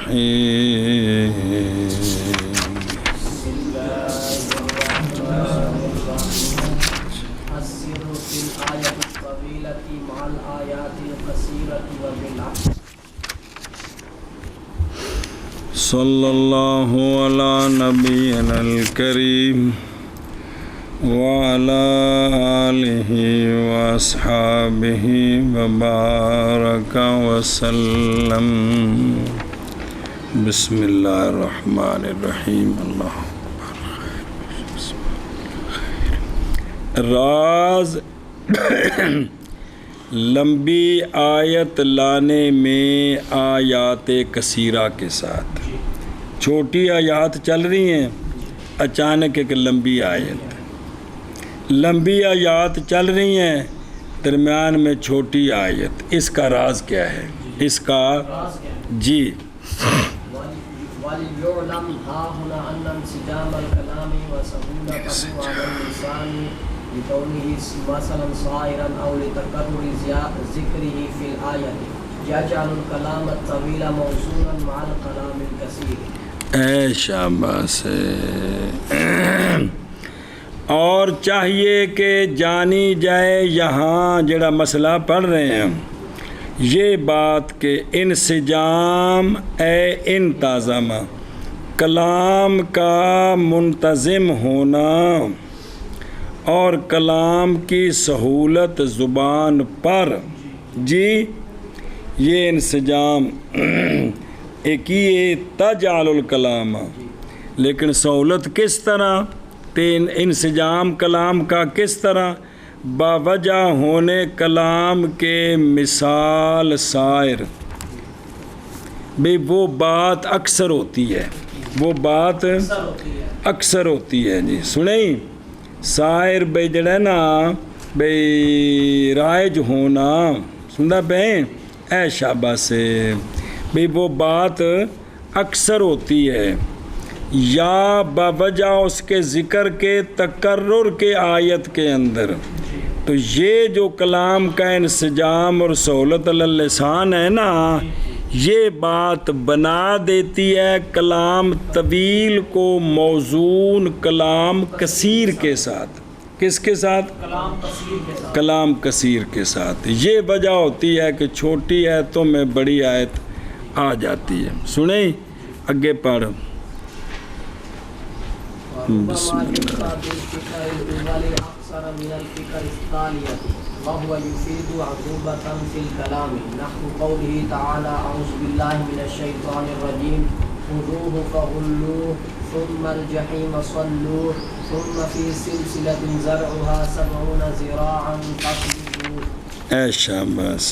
الرحيم السر في الآية الطويلة مع الآيات القصيرة وبالعكس. صلى الله على نبينا الكريم وعلى آله وأصحابه وبارك وسلم. بسم الله الرحمن الرحیم. راز لمبی آیت لانے میں آیات کثیرہ کے ساتھ. چھوٹی آیات چل رہی ہیں، اچانک ایک لمبی آیت. لمبی آیات چل رہی ہیں، درمیان میں چھوٹی آیت. اس کا راز کیا ہے؟ اس کا جی وَلْيُعْلَمْ هَاهُنَا أَنَّ انْسِجَامَ الْكَلَامِ وَسَهُولَتَهُ عَلَى اللِّسَانِ لِكَوْنِهِ مَثَلًا صَائِرًا أَوْ لِتَكَرُّرِ ذِكْرِهِ فِي الْآيَةِ يَجْعَلُ الْكَلَامَ الطَّوِيلَ مَوْزُونًا مَعَ الْكَلَامِ الْقَصِيرِ. اے شاباش. اور چاہیے کہ جانی جائے یہاں جڑا مسئلہ پڑھ رہے ہیں یہ بات کہ انسجام اے انتظام کلام کا منتظم ہونا اور کلام کی سہولت زبان پر، جی یہ انسجام ایک ہی تجعل الکلام، لیکن سہولت کس طرح؟ انسجام کلام کا کس طرح؟ باوجہ ہونے کلام کے مثال سائر. بھئی وہ بات اکثر ہوتی ہے، وہ بات اکثر ہوتی ہے. جی سنیں سائر بھئی جڑا ہے نا بھئی رائج ہونا سندا پہ اے شاباش سے. بھئی وہ بات اکثر ہوتی ہے یا باوجہ اس کے ذکر کے تکرر کے آیت کے اندر. تو یہ جو کلام کا انسجام اور سہولت علی اللسان ہے نا، یہ بات بنا دیتی ہے کلام طویل کو موزون کلام کثیر کے ساتھ. کس کے ساتھ؟ کلام کثیر کے ساتھ. یہ وجہ ہوتی ہے کہ چھوٹی آیتوں میں بڑی آیت آ جاتی ہے. سنیں اگے پڑھ. بسم اللہ. من الفكر الثانية وهو يفيد عقوبة في الكلام نحو قوله تعالى أعوذ بالله من الشيطان الرجيم خذوه فغلوه ثم الجحيم صلوه ثم في سلسلة زرعها 70 ذراعا فاسلكوه. اے شاباش.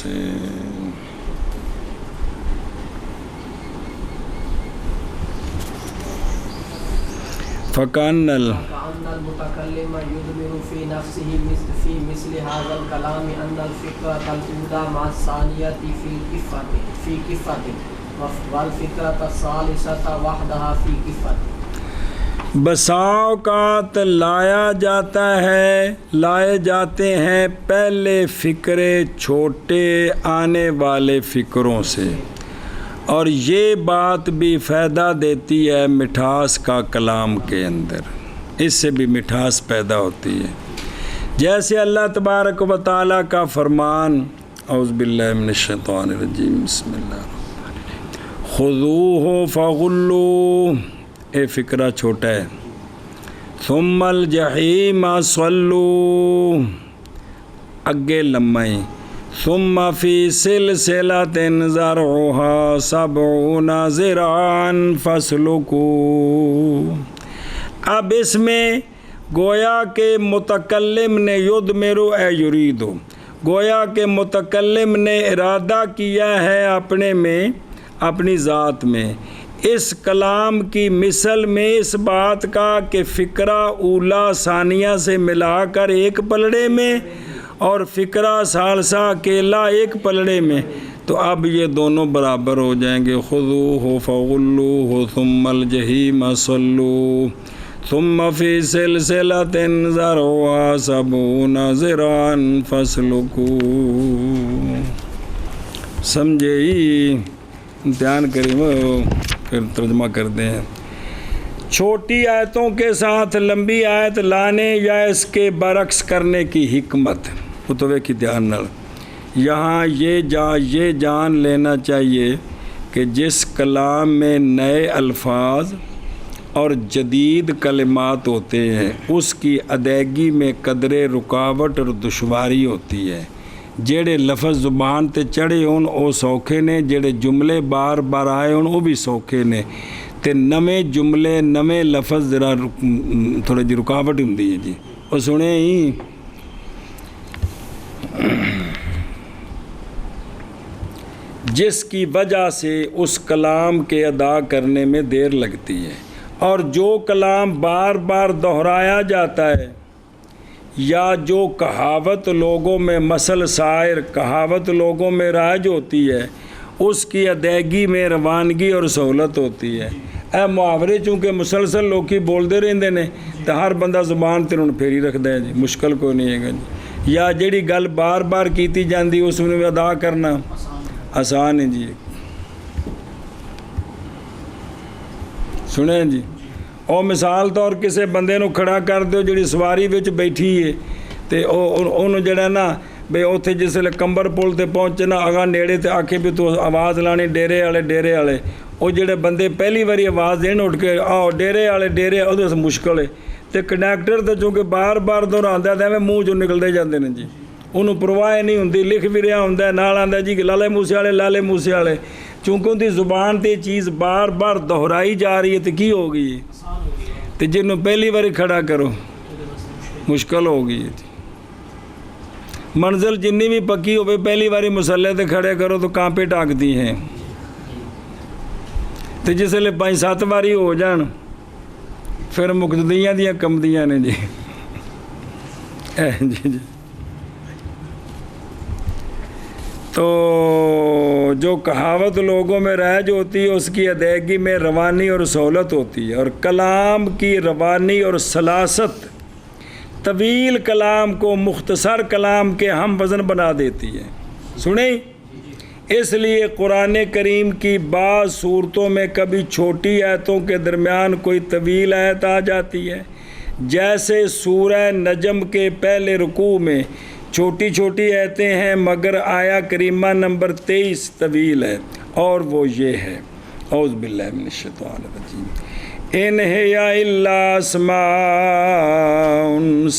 فكأن المتكلم يضمر في نفسه في مثل هذا الكلام أن الفكرة الأولى مع الثانية في كفة والفكرة الثالثة وحدها في كفة. بسا اوقات لائے جاتے ہیں پہلے فکرے چھوٹے آنے والے فکروں سے، اور یہ بات بھی فائدہ دیتی ہے مٹھاس کا کلام کے اندر. اس سے بھی مٹھاس پیدا ہوتی ہے. جیسے اللہ تبارک و تعالیٰ کا فرمان اعوذ باللہ من الشیطان الرجیم بسم اللہ الرحمن الرحیم خذوہ فغلوہ، اے فکرہ چھوٹا ہے. ثم الجحیم صلوہ، اگے لمحیں. ثم فی سلسلۃ ذرعها 70 ذراعا فاسلکوہ. اب اس میں گویا کہ متکلم نے یدمرو اے یریدو، گویا کہ متکلم نے ارادہ کیا ہے اپنے میں، اپنی ذات میں، اس کلام کی مثل میں اس بات کا کہ فکرہ اولا ثانیہ سے ملا کر ایک پلڑے میں اور فکرہ ثالثہ اکیلا ایک پلڑے میں. تو اب یہ دونوں برابر ہو جائیں گے. خذوہ فغلوہ ثم الجحیم صلوہ ثم فی سلسلۃ ذرعها 70 ذراعا فاسلکوہ. سمجھے؟ امتحان کریم پھر ترجمہ کرتے ہیں۔ چھوٹی آیتوں کے ساتھ لمبی آیت لانے یا اس کے برعکس کرنے کی حکمت اتوے کی دھیان نال یہاں یہ جان لینا چاہیے کہ جس کلام میں نئے الفاظ اور جدید کلمات ہوتے ہیں اس کی ادائیگی میں قدرے رکاوٹ اور دشواری ہوتی ہے۔ جڑے لفظ زبان تے چڑھے ہون او سوکھے نے، جڑے جملے بار بار آئے ہون وہ بھی سوکھے نے، تے نویں جملے نویں لفظ ذرا تھوڑی جی رکاوٹ ہوندی ہے جی۔ وہ سنے ہی جس کی وجہ سے اس کلام کے ادا کرنے میں دیر لگتی ہے، اور جو کلام بار بار دہرایا جاتا ہے یا جو کہاوت لوگوں میں مثل شاعر کہاوت لوگوں میں رائج ہوتی ہے اس کی ادائیگی میں روانگی اور سہولت ہوتی ہے۔ اے محاورے چونکہ مسلسل لوکی بولتے رہتے ہیں تو ہر بندہ زبان تے انہوں پھیری رکھتا ہے جی، مشکل کوئی نہیں ہے گا جی۔ یا جیڑی گل بار بار کیتی جاندی اس میں ادا کرنا آسان ہے جی۔ سنیں جی، او مثال طور کسے بندے نو کھڑا کر دیو جڑی سواری وچ بیٹھی ہے تے انہوں جڑا نا بے اوتھے جس لے کمبر پول تے پہنچنا اگاں نیڑے تے آکھے بھی تو آواز لانی ڈیرے والے او جڑے بندے پہلی واری آواز دین اٹھ کے آؤ ڈیرے والے او سے مشکل ہے تے کنڈکٹر تے چونکہ بار بار دہراندا تے منہ چوں نکلدے جاندے نے جی، انہوں پرواہ نہیں ہوندی، لکھ بھی رہا ہوندا ہے نال آندا جی کہ لالے موسے والے چونکہ ان دی زبان تے چیز بار بار دہرائی جا رہی ہے تو کی ہو گئی تو جنہوں پہلی باری کھڑا کرو مشکل ہو گئی ہے۔ منزل جنی بھی پکی ہوئے پہلی باری مسلح تے کھڑے کرو تو کانپے ٹاکتی ہیں، تو جس لئے 5-7 باری ہو جان پھر مقتدیاں دیاں کمدیاں نے جی۔ جی تو جو کہاوت لوگوں میں رائج ہوتی ہے اس کی ادائیگی میں روانی اور سہولت ہوتی ہے، اور کلام کی روانی اور سلاست طویل کلام کو مختصر کلام کے ہم وزن بنا دیتی ہے۔ سنیں، اس لیے قرآن کریم کی بعض صورتوں میں کبھی چھوٹی آیتوں کے درمیان کوئی طویل آیت آ جاتی ہے، جیسے سورہ نجم کے پہلے رکوع میں چھوٹی آیتیں ہیں مگر آیا کریمہ نمبر 23 طویل ہے، اور وہ یہ ہے اعوذ باللہ من الشیطان الرجیم ان ہی الا اسماء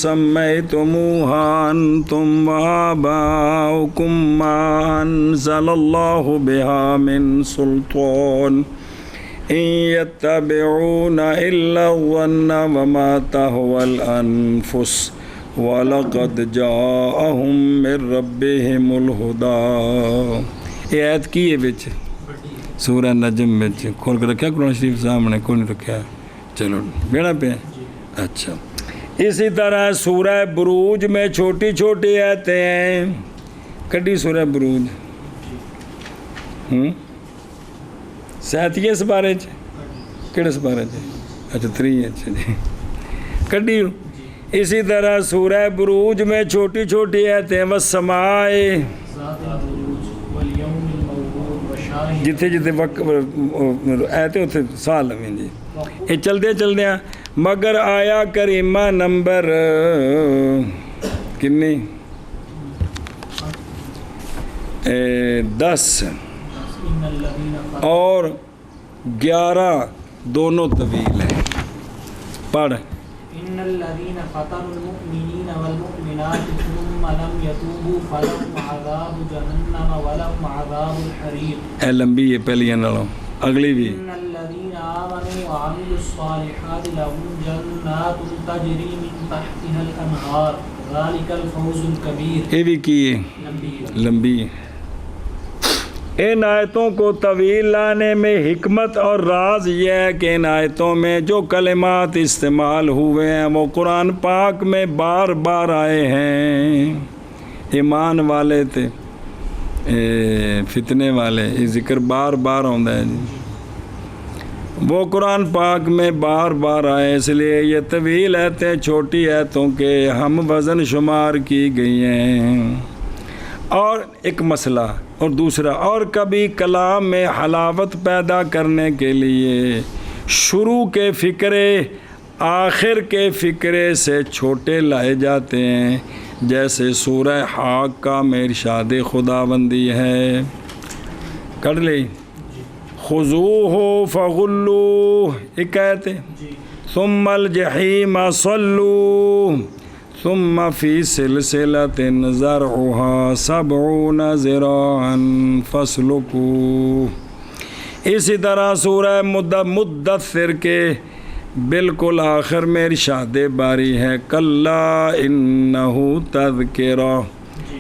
سمیتموها انتم وآباؤکم ما انزل اللہ بها من سلطان ان یتبعون الا الظن وما تہوی الانفس وَلَقَدْ جَاءَهُم مِّن رَّبِّهِمُ الْهُدَىٰ۔ یہ آیت کی ہے بچ سورہ نجم بچ کھول کے رکھا قرآن شریف سامنے کون نہیں رکھا؟ چلو بیڑا پہ اچھا۔ اسی طرح سورہ بروج میں چھوٹی آیتیں ہیں، کڈی سورہ بروج ساتھی اس بارے کہڑے اس بارے اچھا 3 اچھا جی کڈی۔ اسی طرح سورہ بروج میں چھوٹی آیتیں والسماء جتھے وقت آیتیں اتھے سال میں جی۔ یہ چلدے ہیں مگر آیا کریمہ نمبر کنی 10 اور 11 دونوں طویل ہیں۔ پڑھ ان الذين فتنوا المؤمنين والمؤمنات ثم لم يتوبوا فلهم عذاب جهنم ولهم عذاب الحريق۔ اے لمبی ہے پہلیاں نالوں اگلی بھی۔ ان الذين آمنوا وعملوا الصالحات لهم جنات تجري من تحتها الانهار ذلك الفوز الكبير۔ یہ بھی کی لمبی۔ ان آیتوں کو طویل لانے میں حکمت اور راز یہ ہے کہ ان آیتوں میں جو کلمات استعمال ہوئے ہیں وہ قرآن پاک میں بار بار آئے ہیں۔ ایمان والے تھے فتنے والے یہ ذکر بار بار آتا ہے جی، وہ قرآن پاک میں بار بار آئے، اس لیے یہ طویل آیتیں چھوٹی آیتوں کے ہم وزن شمار کی گئی ہیں۔ اور ایک مسئلہ اور دوسرا، اور کبھی کلام میں حلاوت پیدا کرنے کے لیے شروع کے فقرے آخر کے فقرے سے چھوٹے لائے جاتے ہیں، جیسے سورہ حاقہ میں ارشاد خداوندی ہے، کر لی خذوہ فغلوہ، ایک آیت ہے، ثم الجحیم صلوہ ثم فی سلسلۃ ذرعها 70 ذراعا فاسلکوہ۔ اسی طرح سورہ مدثر کے بالکل آخر میں ارشاد باری ہے، کلا انہ تذکرہ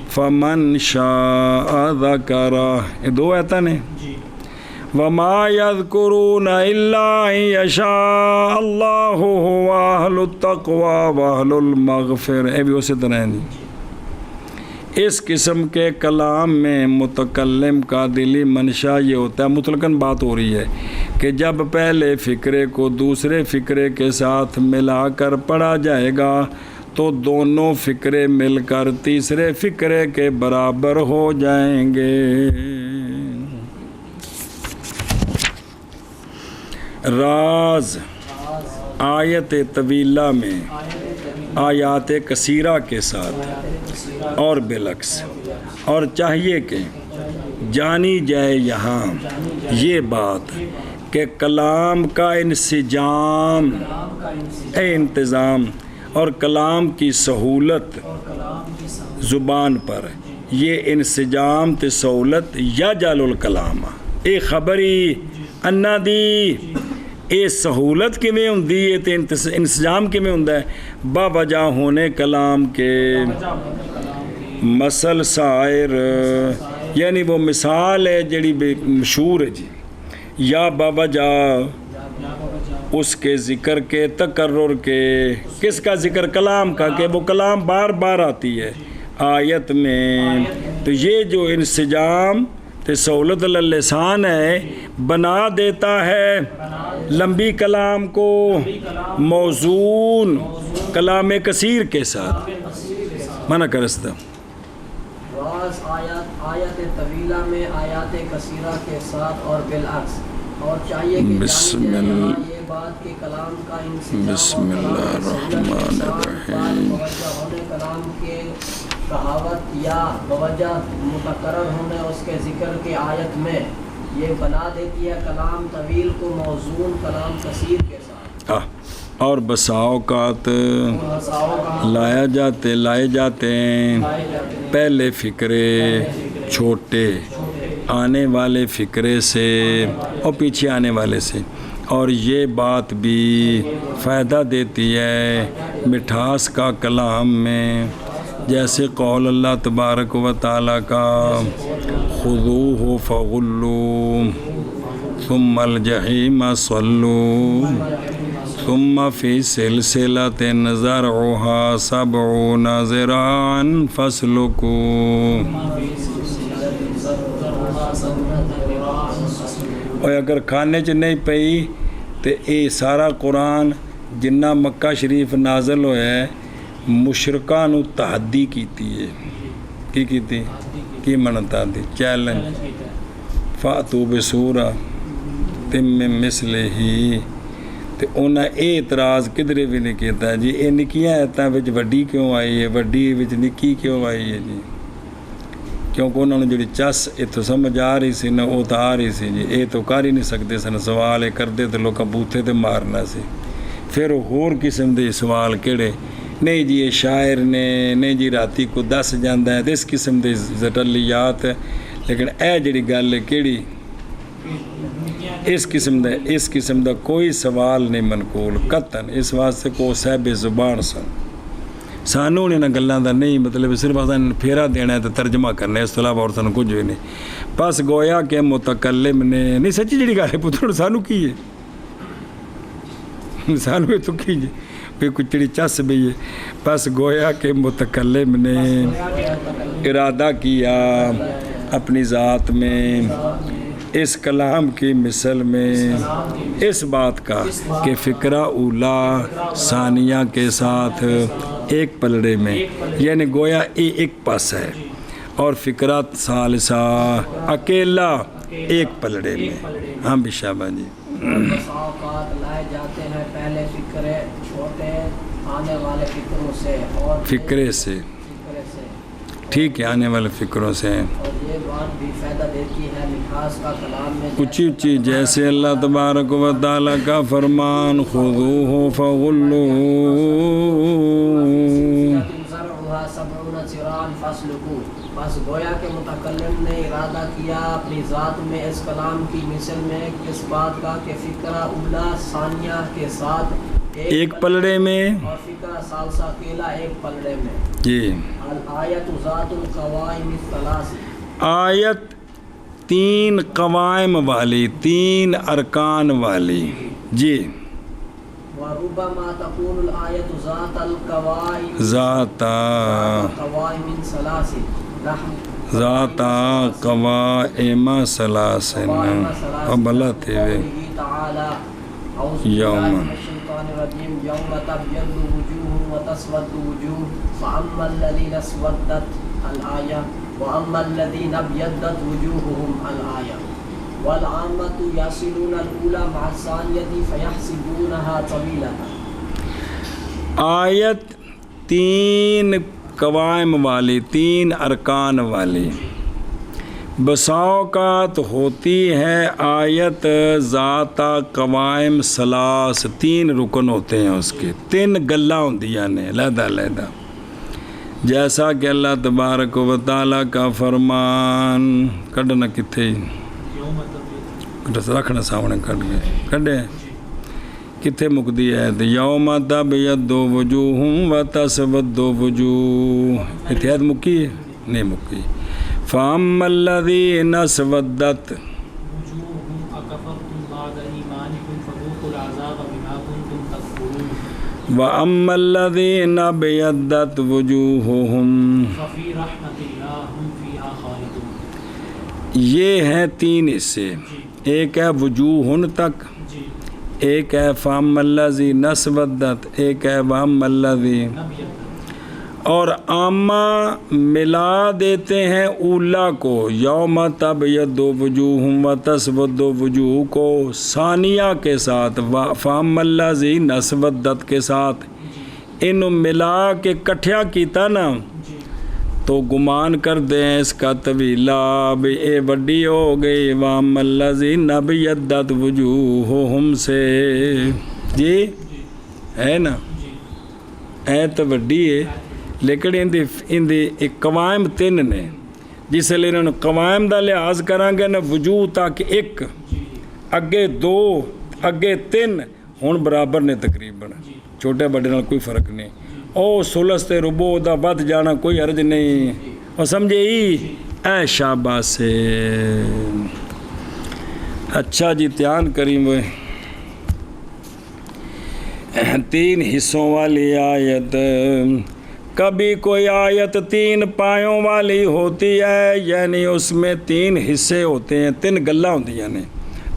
فمن شاء ذکرہ، یہ دو آیتیں ہیں، وما یذکرون الا ان یشاء اللہ هو اہل التقوی واہل المغفرہ، یہ بھی اسی طرح ہے۔ اس قسم کے کلام میں متکلم کا دلی منشا یہ ہوتا ہے، مطلقاً بات ہو رہی ہے کہ جب پہلے فقرے کو دوسرے فقرے کے ساتھ ملا کر پڑھا جائے گا تو دونوں فقرے مل کر تیسرے فقرے کے برابر ہو جائیں گے۔ راز آیت طویلہ میں آیات کثیرہ کے ساتھ اور بالعکس، اور چاہیے کہ جانی جائے یہاں یہ بات کہ کلام کا انسجام انتظام اور کلام کی سہولت زبان پر، یہ انسجام تے سہولت یا جال الکلام اے خبری انا دی، اے سہولت کیویں ہوندی ہے تے انسجام کیویں ہوندا ہے، با وجہ ہونے کلام کے مثل سائر، یعنی وہ مثال ہے جڑی مشہور ہے جی، یا با وجہ اس کے ذکر کے تکرر کے، کس کا ذکر؟ کلام کا، کہ وہ کلام بار بار آتی ہے آیت میں، تو یہ جو انسجام تے سہولت اللسان ہے بنا دیتا ہے لمبی کلام کو موزون کلام کثیر کے ساتھ، منع کرستا۔ راز آیت طویلہ میں آیات کثیرہ کے ساتھ اور بالعکس، اور چاہیے کہ جانی جائے یہ بات کہ کلام کا انسجام بسم اللہ الرحمن الرحیم، بوجہ ہونے کلام کے کہاوت یا بوجہ متکرر ہونے اس کے ذکر کے آیت میں یہ بنا دیتی ہے کلام طویل کو موزون کلام کثیر کے ساتھ۔ اور بسا اوقات لائے جاتے ہیں پہلے فقرے چھوٹے آنے والے فقرے سے اور پیچھے آنے والے سے، اور یہ بات بھی فائدہ دیتی ہے مٹھاس کا کلام میں، جیسے قول اللہ تبارک و تعالیٰ کا خذوہ فغلوہ ثم الجحیم صلوہ ثم فی سلسلۃ ذرعها 70 ذراعا فاسلکوہ۔ اور اگر کھانے چ نہیں پئی تو یہ سارا قرآن جنہ مکہ شریف نازل ہویا ہے مشرکاں نو تحدی کیتی ہے، کی منتا دی چیلنج، فاتو بسورہ تم مثلہ، تے انہاں اے اعتراض کدھرے بھی نہیں کیتا جی اے نکیاں ایتاں وچ وڈی کیوں آئی ہے، وڈی وچ نکی کیوں آئی ہے جی، کیونکہ انہوں نے جڑی چس اتوں سمجھ آ رہی سی نا وہ تو آ رہی سی جی، اے تو کر ہی نہیں سکتے سن، سوال اے کردے تو لوکاں بوتھے تے مارنا سی، پھر ہور قسم دے سوال کیڑے، نہیں جی یہ شاعر نے، نہیں جی راتی کو دس جاندہ ہے، اس قسم دے زٹلیات، لیکن اے جڑی گل ہے کیڑی، اس قسم دا کوئی سوال نہیں منقول قطن، اس واسطے کو صاحب زبان سن، سانوں انہاں گلاں دا نہیں مطلب، صرف اساں پھیرا دینا ہے تو ترجمہ کرنا ہے، اس تو علاوہ اور سانوں کچھ بھی نہیں، بس گویا کہ متکلم نے، نہیں سچی جڑی گل ہے پتر سانوں کی ہے، سانوں تو کی ہے بھی کچھ جڑی چس بھی ہے، بس گویا کہ متکلم نے ارادہ کیا اپنی ذات میں اس کلام کی مثل میں اس بات کا کہ فقرہ اولا ثانیہ کے ساتھ ایک پلڑے میں، یعنی گویا ایک پاس ہے، اور فکرہ ثالثہ اکیلا ایک پلڑے میں. ہاں بشابہ جی. بسا اوقات لائے جاتے ہیں پہلے فکرے چھوٹے آنے والے فکروں سے اور فکرے سے ٹھیک ہے، آنے والے فکروں سے. اور یہ بات بھی فائدہ دیتی ہے مٹھاس کا کلام میں اونچی اونچی جیسے اللہ تبارک و تعالیٰ کا فرمان خذوہ فغلوہ. زرعها 70 ذراعا فاسلکوہ. بس گویا کہ متکلم نے ارادہ کیا اپنی ذات میں اس کلام کی مثل میں کس بات کا کہ فکرہ اولا ثانیہ کے ساتھ ایک پلڑے میں اور فکرہ ثالثہ اکیلا ایک پلڑے میں. جی. الآیت ذات القوائم الثلاث. آیت 3 قوائم والی، 3 ارکان والی. جی. وربما تكون الآیت ذات القوائم ذاتا قوائم ثلاث. ذاتا قوائم سلاسن ابلت تعالی یوم یوم تبیض وجوہ وتسود وجوہ فاما الذین اسودت الآیہ واما الذین ابیضت وجوہهم الآیہ والعامۃ یصلون الاولی مع الثانیۃ فیحسبونها طویلۃ. آیت 3 قوائم والی، 3 ارکان والی. بسا اوقات ہوتی ہے آیت ذاتا قوائم سلاس، 3 رکن ہوتے ہیں اس کے، 3 گلاں ہوندیاں نے علیحدہ علیحدہ. جیسا کہ اللہ تبارک و تعالیٰ کا فرمان کڈنا کتھے رکھنا سامنے کٹ گئے کڈے کتھے مکدی ہے یوم تبیض وجوہ وتسود وجوہ. اتحاد مکی ہے نہیں مکی. فاما الذین اسودت وجوہہم اکفرتم بعد ایمانکم فذوقوا العذاب بما کنتم تکفرون. واما الذین ابیضت وجوہہم ففی رحمت اللہ ہم فیہا خالدون. یہ ہیں 3 حصے. ایک ہے وجوہن تک، ایک ہے فاما الذین اسودت، ایک ہے واما الذین. اور عامہ ملا دیتے ہیں اولا کو یوم تبیض وجوہ وتسود وجوہ کو ثانیہ کے ساتھ، فاما الذین اسودت کے ساتھ. انہوں ملا کے کٹھیا کیتا نا تو گمان کر دیں اس کا طویلہ بھی اے وڈی ہو گئی واما الذین ابیضت وجوہہم سے. جی ہے نا، اے تو وڈی ہے لیکن اندی ایک قوائم 3 نے. جس لئے انہوں نے قوائم دا لحاظ کریں گے نا وجوہ تک 1 اگے 2 اگے 3 ہون برابر نے تقریباً، چھوٹے بڑے نال کوئی فرق نہیں. او ثلث تے ربع دا ود جانا کوئی حرج نہیں. اور سمجھے ہی اے شاباش سے. اچھا جی دھیان کریم ہوئے 3 حصوں والی آیت. کبھی کوئی آیت 3 پایوں والی ہوتی ہے یعنی اس میں 3 حصے ہوتے ہیں، 3 گلاں ہوندیاں نے.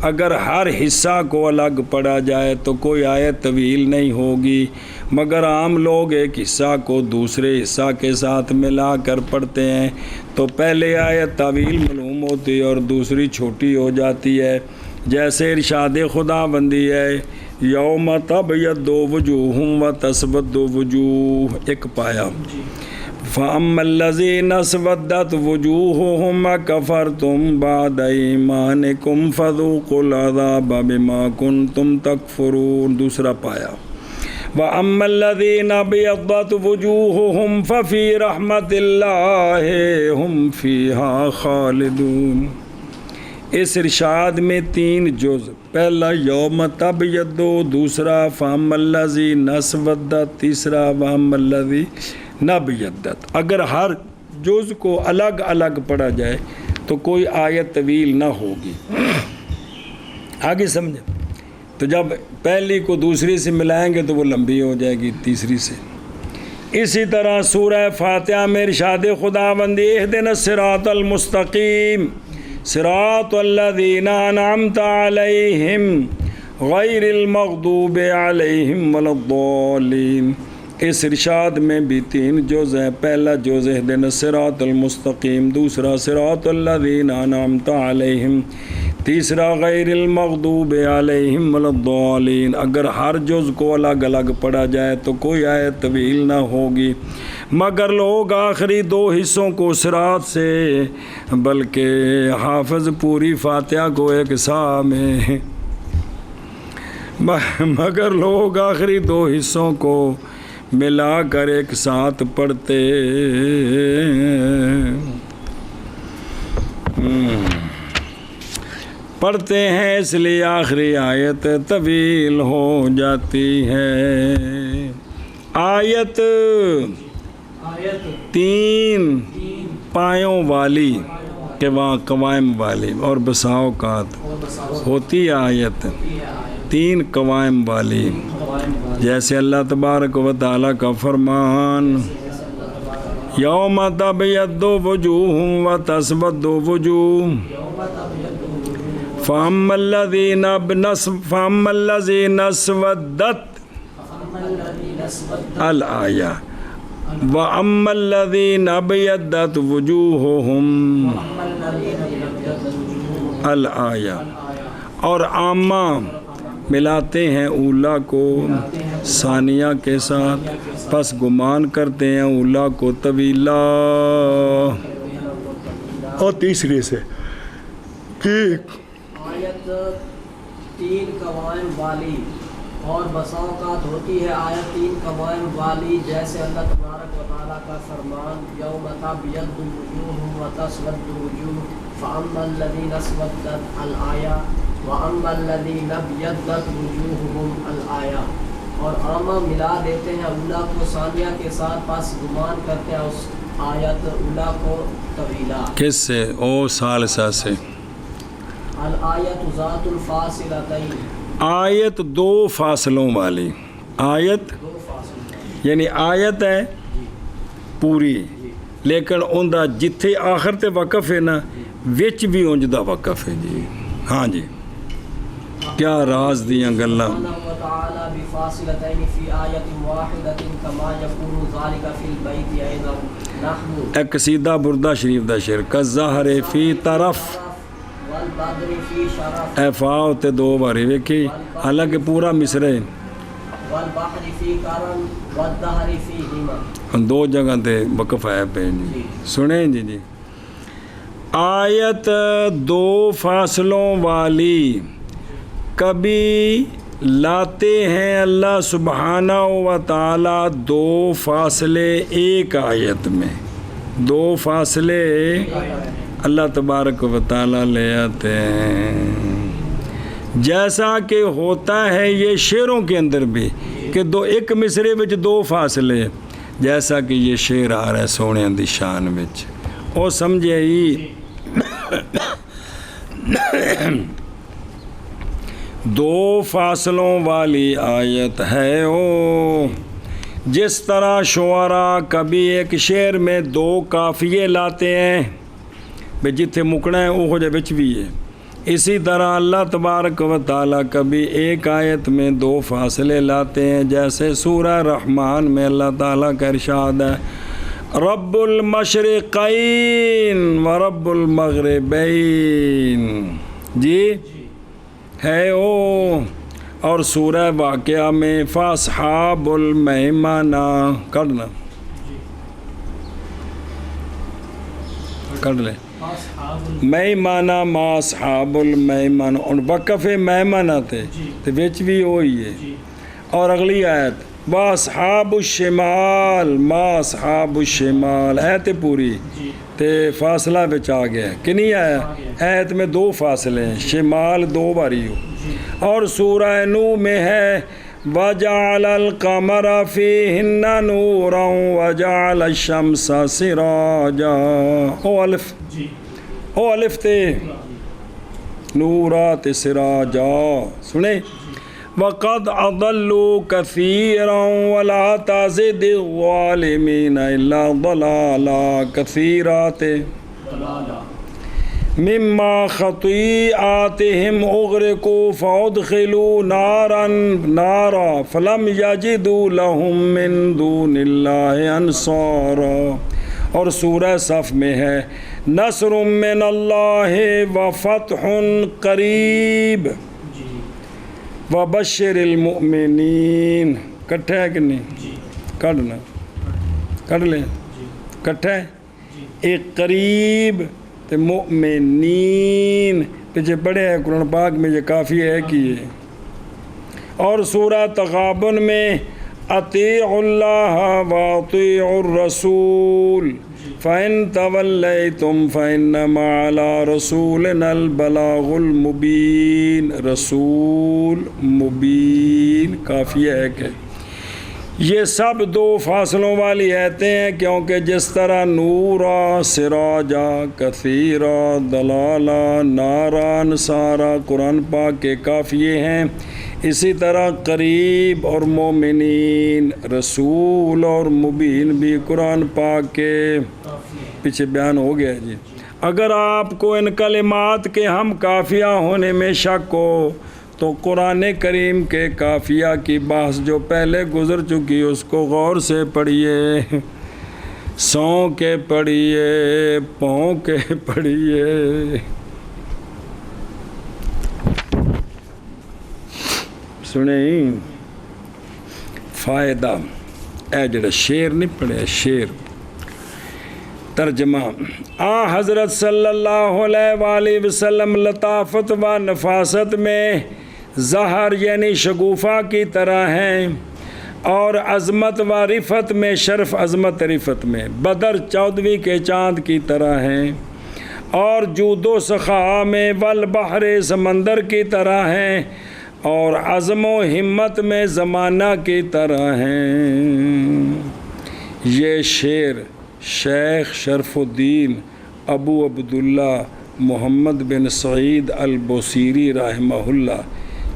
اگر ہر حصہ کو الگ پڑھا جائے تو کوئی آیت طویل نہیں ہوگی، مگر عام لوگ ایک حصہ کو دوسرے حصہ کے ساتھ ملا کر پڑھتے ہیں تو پہلے آیت طویل معلوم ہوتی ہے اور دوسری چھوٹی ہو جاتی ہے. جیسے ارشاد خدا بندی ہے یوم تبیض وجوہ وتسود وجوہ، 1 پایا. فَأَمَّا الَّذِينَ اسْوَدَّتْ وُجُوهُهُمْ أَكَفَرْتُمْ بَعْدَ إِيمَانِكُمْ فَذُوقُوا الْعَذَابَ بِمَا كُنْتُمْ تَكْفُرُونَ. 2 پایا. وَأَمَّا الَّذِينَ ابْيَضَّتْ وُجُوهُهُمْ فَفِي رَحْمَةِ اللَّهِ هُمْ فِيهَا خَالِدُونَ. اس ارشاد میں 3 جز، پہلا یوم تبیض، دوسرا فَأَمَّا الَّذِينَ اسْوَدَّتْ، تیسرا وَأَمَّا الَّذِينَ ابْيَضَّتْ. اگر ہر جز کو الگ الگ پڑھا جائے تو کوئی آیت طویل نہ ہوگی. آگے سمجھے؟ تو جب پہلی کو دوسری سے ملائیں گے تو وہ لمبی ہو جائے گی تیسری سے. اسی طرح سورہ فاتحہ میں ارشاد خداوندی اہدنا الصراط المستقیم صراط الذین انعمت علیہم غیر المغضوب علیہم ولا الضالین. اس ارشاد میں بھی 3 جز ہیں. پہلا جز اہدنا الصراط المستقیم، دوسرا صراط الذین انعمت علیہم، تیسرا غیر المغضوب علیہم ولا الضالین. اگر ہر جز کو الگ الگ پڑھا جائے تو کوئی آیت طویل نہ ہوگی، مگر لوگ آخری 2 حصوں کو صراط سے، بلکہ حافظ پوری فاتحہ کو ایک سا میں، مگر لوگ آخری 2 حصوں کو ملا کر ایک ساتھ پڑھتے ہیں، اس لیے آخری آیت طویل ہو جاتی ہے. آیت 3 پایوں والی، قوائم والی، اور بسا اوقات ہوتی ہے آیت 3 قوائم والی، جیسے اللہ تبارک و تعالیٰ کا فرمان یوم تبیض وجوہ وتسود وجوہ فاما الذین اسودت الآیہ واما الذین ابیضت وجوہہم الآیہ. اور عامہ ملاتے ہیں اولا کو ثانیہ کے ساتھ، پس گمان کرتے ہیں اولا کو طویلا اور تیسری سے آیت 3 قوائم والی، اور بسا اوقات ہوتی ہے آیت 3 قوائم والی، جیسے اللہ تبارک و تعالیٰ کا فرمان یوم تبیض وجوہ وتسود وجوہ فاما الذین اسودت الآیہ وَأَمَّا الَّذِينَ ابْيَضَّتْ وُجُوهُهُمْ الْآیَةُ. اور عامہ ملا دیتے ہیں اولا کو ثانیہ کے ساتھ، پس گمان کرتے ہیں اس آیت اولا کو طویلا. کس سے؟ او ثالثہ سے. الآیت ذات الفاصلتین، آیت 2 فاصلوں والی. آیت 2 فاصلے، یعنی آیت ہے پوری، لیکن ان دا جتھے آخر تے وقف ہے نا، وچ بھی انج دا وقف ہے. جی ہاں جی، کیا راز دیاں گلاں. ایک قصیدہ بردہ شریف دا شعر کالزہر فی طرف، اے فاؤ تے 2 باری ویکھی، حالانکہ پورا مصرع 2 جگہ تے وقف ہے پہ. جی سنیں جی. آیت 2 فاصلوں والی کبھی لاتے ہیں اللہ سبحانہ و تعالیٰ 2 فاصلے ایک آیت میں، 2 فاصلے اللہ تبارک و تعالیٰ لے آتے ہیں، جیسا کہ ہوتا ہے یہ شعروں کے اندر بھی کہ ایک مصرے وچ 2 فاصلے، جیسا کہ یہ شعر آ رہا ہے سونے دی شان وچ. او سمجھے ہی 2 فاصلوں والی آیت ہے او. جس طرح شعراء کبھی ایک شعر میں 2 قافیے لاتے ہیں، بے جتھے مکنا ہے وہ جے وچ بھی ہے، اسی طرح اللہ تبارک و تعالیٰ کبھی ایک آیت میں 2 فاصلے لاتے ہیں، جیسے سورہ رحمان میں اللہ تعالیٰ کا ارشاد ہے رب المشرقین و رب المغربین. جی ہے او. اور سورہ واقعہ میں فاصحاب المیمنہ کرنا کر لیں میمنہ ما اصحاب المیمنہ، ان وقف میمنہ تھے تو وچ بھی وہی ہے. اور اگلی آیت واصحاب الشمال ما اصحاب الشمال، ایت پوری تے فاصلہ بچ آ گیا کہ نہیں آیا. ایت میں 2 فاصلے ہیں، شمال 2 باری ہو. اور سورہ نو میں ہے وَجَعَلَ الْقَمَرَ فِيهِنَّ نُورًا وَجَعَلَ الشَّمْسَ سِرَاجًا. او الف تے نورات سراجا. سنیں وَقَدْ أَضَلُّوا كَثِيرًا وَلَا تَزِدِ الظَّالِمِينَ إِلَّا ضَلَالًا. کثیرات مما خطیئاتہم اغرقوا فادخلوا نارا فلم یجدوا لہم من دون اللہ انصارا. اور سورہ صف میں ہے نصر من اللہ وفتح قریب وبشر المؤمنین. کٹھا ہے کہ نہیں؟ کٹنا کٹ لیں کٹھا ہے. ایک قریب تے مؤمنین پیچھے پڑھے ہیں قرآن پاک میں، یہ کافی ہے کہ یہ. اور سورہ تغابن میں اطیعوا اللہ واطیعوا الرسول فَإِن تَوَلَّيْتُمْ فَإِنَّمَا عَلَىٰ رَسُولِنَا الْبَلَاغُ الْمُبِينُ. رسول مبین کافی ہے کہ یہ سب دو فاصلوں والی آیتیں ہیں، کیونکہ جس طرح نورا سراجا کثیرا دلالہ نارا نصارا قرآن پاک کے کافیے ہیں، اسی طرح قریب اور مومنین رسول اور مبین بھی قرآن پاک کے پیچھے بیان ہو گیا. جی اگر آپ کو ان کلمات کے ہم کافیہ ہونے میں شک ہو تو قرآن کریم کے کافیہ کی بحث جو پہلے گزر چکی اس کو غور سے پڑھیے، سو کے پڑھیے، پاؤں کے پڑھیے. سنیں فائدہ اے جڑا شعر نہیں پڑھے شعر. ترجمہ حضرت صلی اللہ علیہ وآلہ وسلم لطافت و نفاست میں ظہر یعنی شگوفہ کی طرح ہیں، اور عظمت و رفت میں شرف عظمت رفت میں بدر 14ویں کے چاند کی طرح ہیں، اور جود و سخا میں والبحر سمندر کی طرح ہیں، اور عزم و ہمت میں زمانہ کی طرح ہیں. یہ شعر شیخ شرف الدین ابو عبداللہ محمد بن سعید البوصیری رحمہ اللہ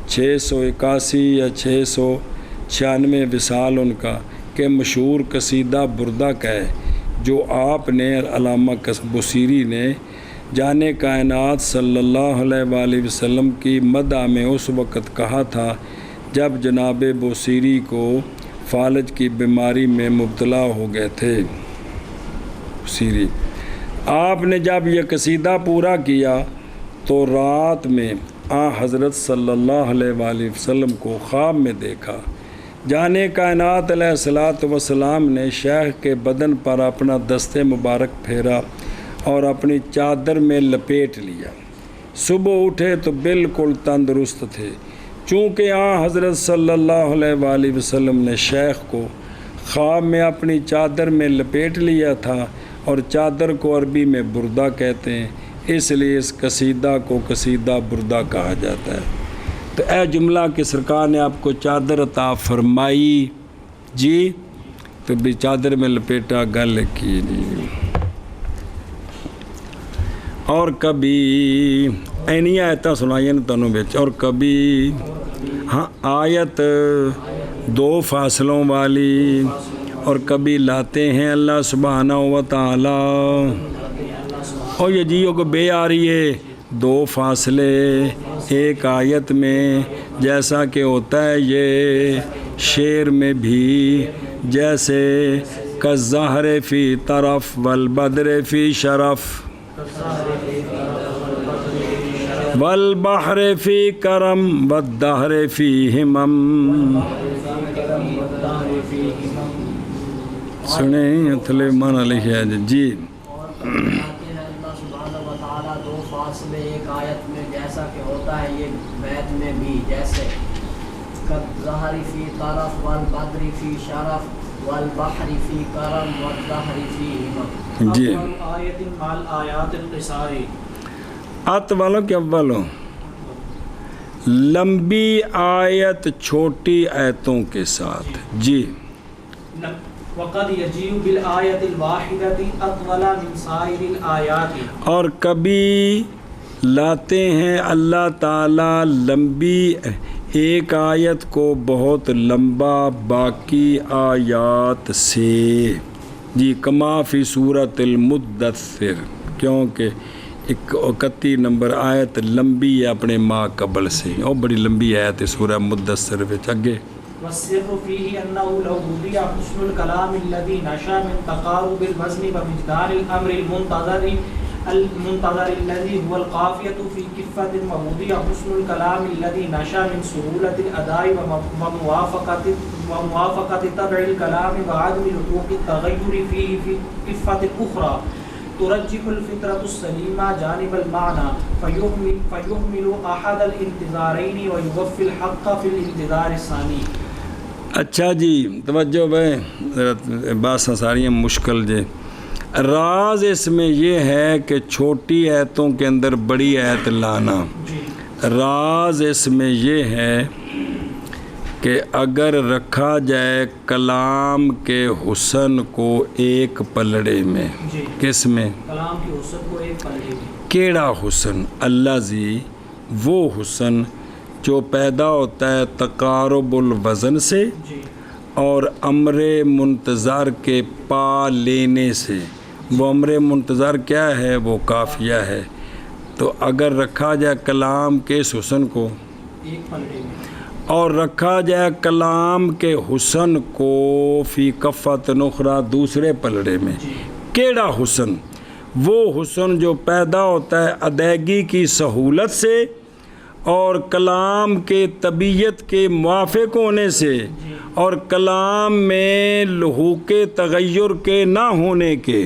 681 یا 696 وصال ان کا کہ مشہور قصیدہ بردہ کا ہے، جو آپ نے علامہ بوصیری نے جانے کائنات صلی اللہ علیہ وآلہ وسلم کی مدح میں اس وقت کہا تھا جب جناب بوصیری کو فالج کی بیماری میں مبتلا ہو گئے تھے. بوصیری آپ نے جب یہ قصیدہ پورا کیا تو رات میں حضرت صلی اللہ علیہ وآلہ وسلم کو خواب میں دیکھا. جانے کائنات علیہ الصلوۃ والسلام نے شیخ کے بدن پر اپنا دست مبارک پھیرا اور اپنی چادر میں لپیٹ لیا. صبح اٹھے تو بالکل تندرست تھے. چونکہ حضرت صلی اللہ علیہ وآلہ وسلم نے شیخ کو خواب میں اپنی چادر میں لپیٹ لیا تھا، اور چادر کو عربی میں بردہ کہتے ہیں، اس لیے اس قصیدہ کو قصیدہ بردہ کہا جاتا ہے. تو اے جملہ کہ سرکار نے آپ کو چادر عطا فرمائی جی، تو بھی چادر میں لپیٹا گل کی جی. اور کبھی اینی آیتاں سنائیں تنوں بچ، اور کبھی آیت دو فاصلوں والی، اور کبھی لاتے ہیں اللہ سبحانہ و تعالی. اور یہ جیو کو بے آ رہی ہے دو فاصلے ایک آیت میں، جیسا کہ ہوتا ہے یہ شعر میں بھی، جیسے کالزہر فی طرف والبدر فی شرف والبحر فی کرم والدہر فی ہمم. سنیں تھلے مانا لکھا ہے جی. اللہ سبحانہ و تعالیٰ دو فاصلے ایک آیت میں جیسا کہ ہوتا ہے یہ بیت میں بھی، جیسے کالزہر فی طرف والبدر فی شرف والبحر فی کرم والدہر فی ہمم. جی آیت مال آیات القصاری. ات والوں کے اولوں لمبی آیت چھوٹی آیتوں کے ساتھ جی. وقد یجیء بالآیت الواحدۃ اطول من سائر الآیات. اور کبھی لاتے ہیں اللہ تعالیٰ لمبی ایک آیت کو بہت لمبا باقی آیات سے جی. کما فی سورۃ المدثر، کیونکہ 31 نمبر آیت لمبی ہے اپنے ما قبل سے، اور بڑی لمبی آیت ہے سورہ مدثر وچ۔ اگے والسر فيه أنه لو وضع حسن الكلام الذي نشا من تقارب الوزن ومقدار الأمر المنتظر الذي هو القافية في كفة، ووضع حسن الكلام الذي نشا من سهولة الأداء وموافقة طبع الكلام وعدم لحوق التغير فيه في كفة أخرى، ترجح الفطرة السليمة جانب المعنى فيهمل أحد الانتظارين ويوفي الحق في الانتظار الثاني۔ اچھا جی توجہ بھائی، باتیں ساری مشکل جے۔ راز اس میں یہ ہے کہ چھوٹی آیتوں کے اندر بڑی آیت لانا۔ راز اس میں یہ ہے کہ اگر رکھا جائے کلام کے حسن کو ایک پلڑے میں، کس میں؟ کلام کے حسن کو ایک پلڑے میں۔ کیڑا حسن؟ اللہ جی وہ حسن جو پیدا ہوتا ہے تقارب الوزن سے اور امر منتظر کے پا لینے سے۔ وہ امر منتظر کیا ہے؟ وہ قافیہ ہے۔ تو اگر رکھا جائے کلام کے اس حسن کو ایک پلڑے میں اور رکھا جائے کلام کے حسن کو فی کفۃ اخری دوسرے پلڑے میں، کیڑا حسن؟ وہ حسن جو پیدا ہوتا ہے ادائیگی کی سہولت سے اور کلام کے طبیعت کے موافق ہونے سے اور کلام میں لحوق تغیر کے نہ ہونے کے،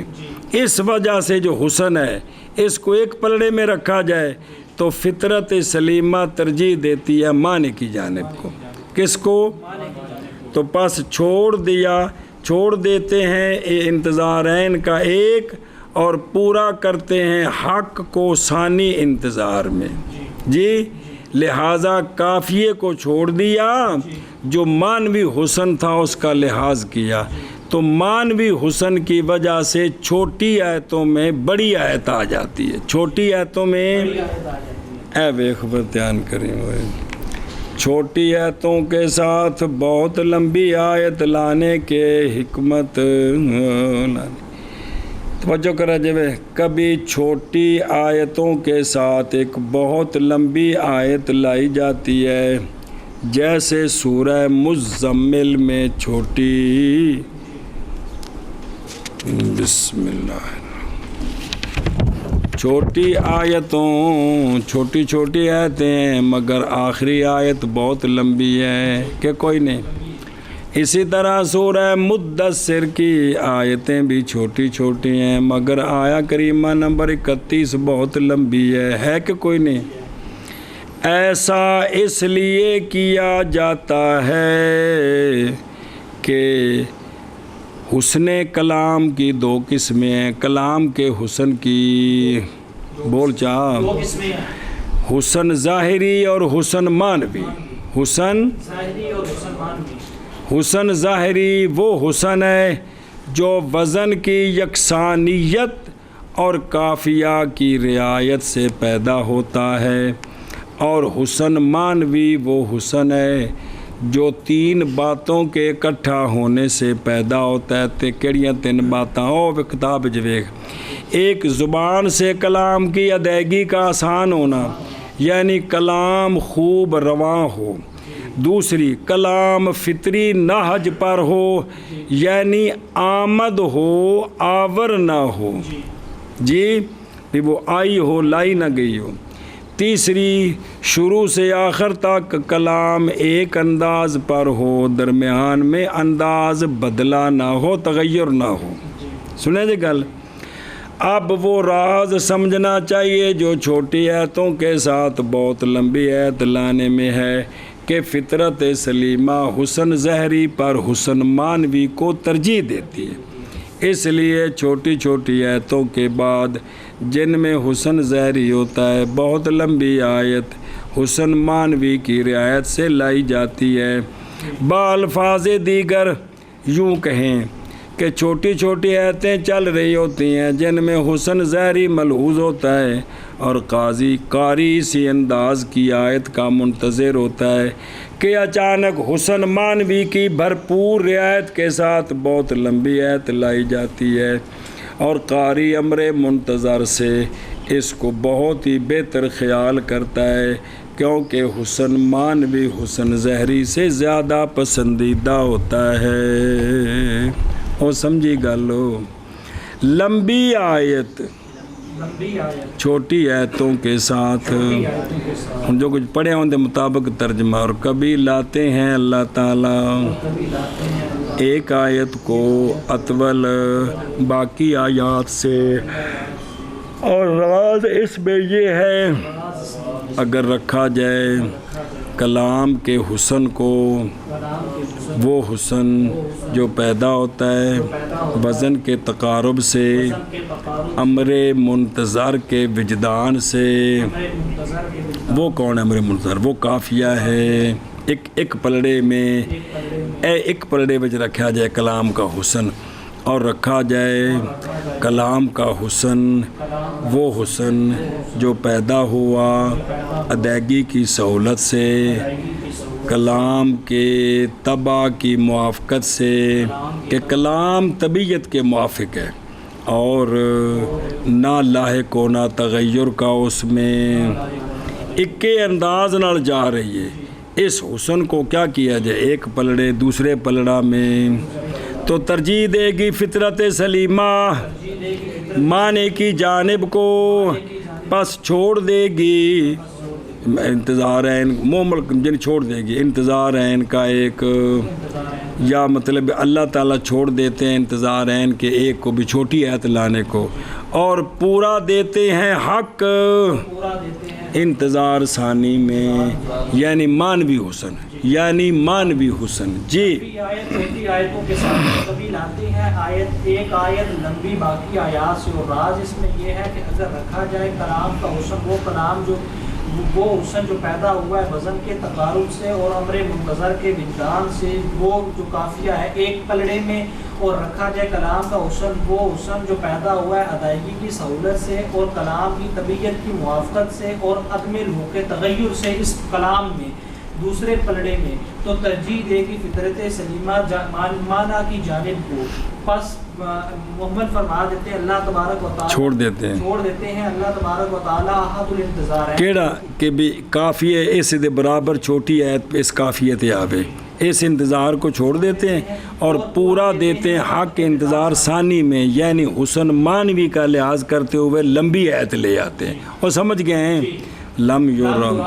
اس وجہ سے جو حسن ہے اس کو ایک پلڑے میں رکھا جائے تو فطرت سلیمہ ترجیح دیتی ہے معنی کی جانب کو۔ کس کو؟ تو پس چھوڑ دیتے ہیں انتظارین کا ایک اور پورا کرتے ہیں حق کو ثانی انتظار میں۔ جی لہٰذا قافیے کو چھوڑ دیا، جو معنوی حسن تھا اس کا لحاظ کیا، تو معنوی حسن کی وجہ سے چھوٹی آیتوں میں بڑی آیت آ جاتی ہے۔ چھوٹی آیتوں میں اے بے خبر دھیان کریں ہوئے، چھوٹی آیتوں کے ساتھ بہت لمبی آیت لانے کے حکمت توجہ کرا جائے۔ کبھی چھوٹی آیتوں کے ساتھ ایک بہت لمبی آیت لائی جاتی ہے، جیسے سورہ مزمل میں چھوٹی بسم اللہ چھوٹی آیتوں، چھوٹی آیتیں مگر آخری آیت بہت لمبی ہے کہ کوئی نہیں۔ اسی طرح سورہ مدثر کی آیتیں بھی چھوٹی ہیں مگر آیا کریمہ نمبر 31 بہت لمبی ہے کہ کوئی نہیں۔ ایسا اس لیے کیا جاتا ہے کہ حسن کلام کی دو قسمیں ہیں، کلام کے حسن کی بول چاہ دو قسمیں ہیں، حسن ظاہری اور حسن معنوی۔ حسن ظاہری اور حسن معنوی۔ حسن ظاہری وہ حسن ہے جو وزن کی یکسانیت اور قافیہ کی رعایت سے پیدا ہوتا ہے، اور حسن معنوی وہ حسن ہے جو تین باتوں کے اکٹھا ہونے سے پیدا ہوتا ہے۔ تے کیڑیاں تین باتاں او کتاب جویک، ایک زبان سے کلام کی ادائیگی کا آسان ہونا یعنی کلام خوب رواں ہو، دوسری کلام فطری نہج پر ہو یعنی آمد ہو آور نہ ہو، جی بھی وہ آئی ہو لائی نہ گئی ہو، تیسری شروع سے آخر تک کلام ایک انداز پر ہو، درمیان میں انداز بدلا نہ ہو، تغیر نہ ہو۔ سنیں جی گل، اب وہ راز سمجھنا چاہیے جو چھوٹی آیتوں کے ساتھ بہت لمبی آیت لانے میں ہے کہ فطرت سلیمہ حسن ظاہری پر حسن معنوی کو ترجیح دیتی ہے، اس لیے چھوٹی آیتوں کے بعد جن میں حسن ظاہری ہوتا ہے بہت لمبی آیت حسن معنوی کی رعایت سے لائی جاتی ہے۔ بالفاظ دیگر یوں کہیں کہ چھوٹی آیتیں چل رہی ہوتی ہیں جن میں حسن ظاہری ملحوظ ہوتا ہے اور قاری اسی انداز کی آیت کا منتظر ہوتا ہے کہ اچانک حسن معنوی کی بھرپور رعایت کے ساتھ بہت لمبی آیت لائی جاتی ہے، اور قاری امر منتظر سے اس کو بہت ہی بہتر خیال کرتا ہے، کیونکہ حسن مانوی حسن ظاہری سے زیادہ پسندیدہ ہوتا ہے۔ اور سمجھی گالو، لمبی آیت لمبی آیت چھوٹی آیتوں کے ساتھ آیتوں کے ساتھ جو کچھ پڑھے ان کے مطابق ترجمہ، اور کبھی لاتے ہیں اللہ تعالیٰ کبھی لاتے ہیں اللہ ایک آیت کو اطول باقی آیات سے، اور راز اس میں یہ ہے اگر رکھا جائے کلام کے حسن کو، کلام کے حسن وہ حسن جو پیدا ہوتا ہے وزن کے تقارب سے، کے تقارب امر منتظر کے وجدان سے۔ منتظر کے وہ کون ہے امر منتظر؟ وہ قافیہ ہے۔ ایک پلڑے میں ایک پلڑے میں رکھا جائے کلام کا حسن، اور رکھا جائے کلام کا حسن، وہ حسن جو پیدا ہوا ادائیگی کی سہولت سے، کلام کے طبع کی موافقت سے، کہ کلام طبیعت کے موافق ہے اور نہ لاحق ہونا تغیر کا اس میں، اکے انداز نال جا رہی ہے۔ اس حسن کو کیا کیا جائے ایک پلڑے دوسرے پلڑا میں، تو ترجیح دے گی فطرت سلیمہ معنی کی جانب کو، پس چھوڑ دے گی انتظار عین جن چھوڑ دے گی انتظار عین کا ایک، یا مطلب اللہ تعالیٰ چھوڑ دیتے ہیں انتظار عین کے ایک کو بھی چھوٹی آیت لانے کو، اور پورا دیتے ہیں حق پورا دیتے ہیں انتظار ثانی میں، یعنی مانوی حسن، یعنی مانوی حسن۔ جی لمبی آیت چھوٹی آیتوں کے ساتھ کبھی لاتے ہیں آیت ایک آیت لمبی باقی آیات سے، اور راز اس میں یہ ہے کہ اگر رکھا جائے کلام کا حسن، وہ کلام وہ حسن جو پیدا ہوا ہے وزن کے تقارب سے اور امر منتظر کے وجدان سے، وہ جو قافیہ ہے ایک پلڑے میں، اور رکھا جائے کلام کا حسن، وہ حسن جو پیدا ہوا ہے ادائیگی کی سہولت سے اور کلام کی طبیعت کی موافقت سے اور عدم لحوق تغیر سے اس کلام میں دوسرے پلڑے میں، تو ترجیح دے گی فطرت سلیمہ معنی کی جانب کو، پس محمد فرما دیتے ہیں اللہ تبارک و تعالیٰ چھوڑ دیتے ہیں اللہ تبارک و تعالیٰ احد الانتظار ہے کیڑا کہ بھی کافیہ اس دے برابر چھوٹی آیت اس کافیت آوے، اس انتظار کو چھوڑ دیتے ہیں اور پورا دیتے ہیں حق انتظار ثانی میں، یعنی حسن مانوی کا لحاظ کرتے ہوئے لمبی آیت لے آتے ہیں۔ اور سمجھ گئے ہیں لم یرم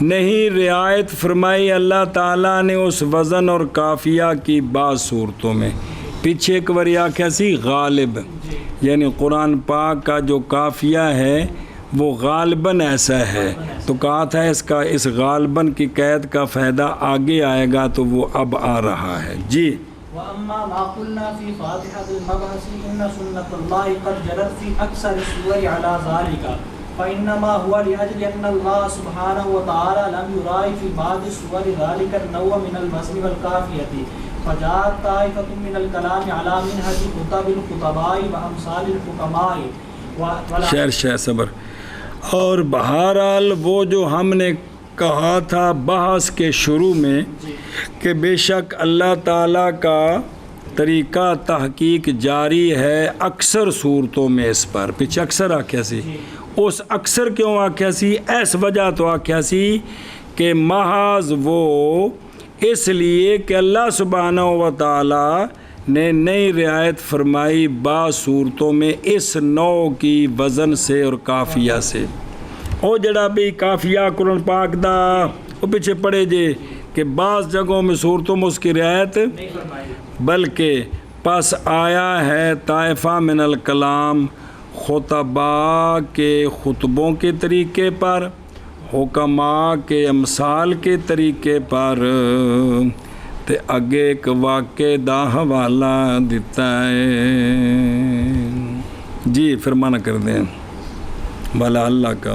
نہیں رعایت فرمائی اللہ تعالیٰ نے اس وزن اور قافیہ کی بعض صورتوں میں، پیچھے ایک بار آکھیا سی غالب، یعنی قرآن پاک کا جو قافیہ ہے وہ غالباً ایسا ہے، تو کہا تھا اس غالباً کی قید کا فائدہ آگے آئے گا، تو وہ اب آ رہا ہے۔ جی وَأَمَّا مَا قُلْنَا فِي فَاتِحَةِ الْمَبْحَثِ إِنَّ سُنَّةَ اللَّهِ قَدْ جَرَتْ فِي أَكْثَرِ السُّوَرِ عَلَى ذَلِكَ فَإِنَّمَا هُوَ لِأَجْلِ أَنَّ اللَّهَ سُبْحَانَهُ وَتَعَالَى لَمْ يُرَائِ فِي بَعْضِ السُّوَرِ ذَلِكَ النَّوْعَ مِنَ الْوَزْنِ وَالْقَافِيَةِ فَجَاءَتْ طَائِفَةٌ مِنَ الْكَلَامِ عَلَى مِنْهَجِ خُطَبِ الْخُطَبَاءِ وَأَمْثَالِ الْحُكَمَاءِ شعر صبر۔ اور بہرحال وہ جو ہم نے کہا تھا بحث کے شروع میں کہ بے شک اللہ تعالیٰ کا طریقہ تحقیق جاری ہے اکثر صورتوں میں، اس پر پیچھے اکثر آکھیا سی، اس اکثر کیوں آکھیا سی؟ اس وجہ تو آکھیا سی کہ محض وہ اس لیے کہ اللہ سبحانہ و تعالیٰ نے نئی رعایت فرمائی بعض صورتوں میں اس نوع کی وزن سے اور قافیہ سے۔ او جڑا بھی قافیہ قرآن پاک دا وہ پیچھے پڑے جے کہ بعض جگہوں میں صورتوں میں اس کی رعایت، بلکہ پس آیا ہے طائفہ من الکلام خطباء کے خطبوں کے طریقے پر، حکماء کے امثال کے طریقے پر، تے اگے ایک واقعے دا حوالہ دیتا ہے۔ جی فرمانا کر دیں وَلَعَلَّكَ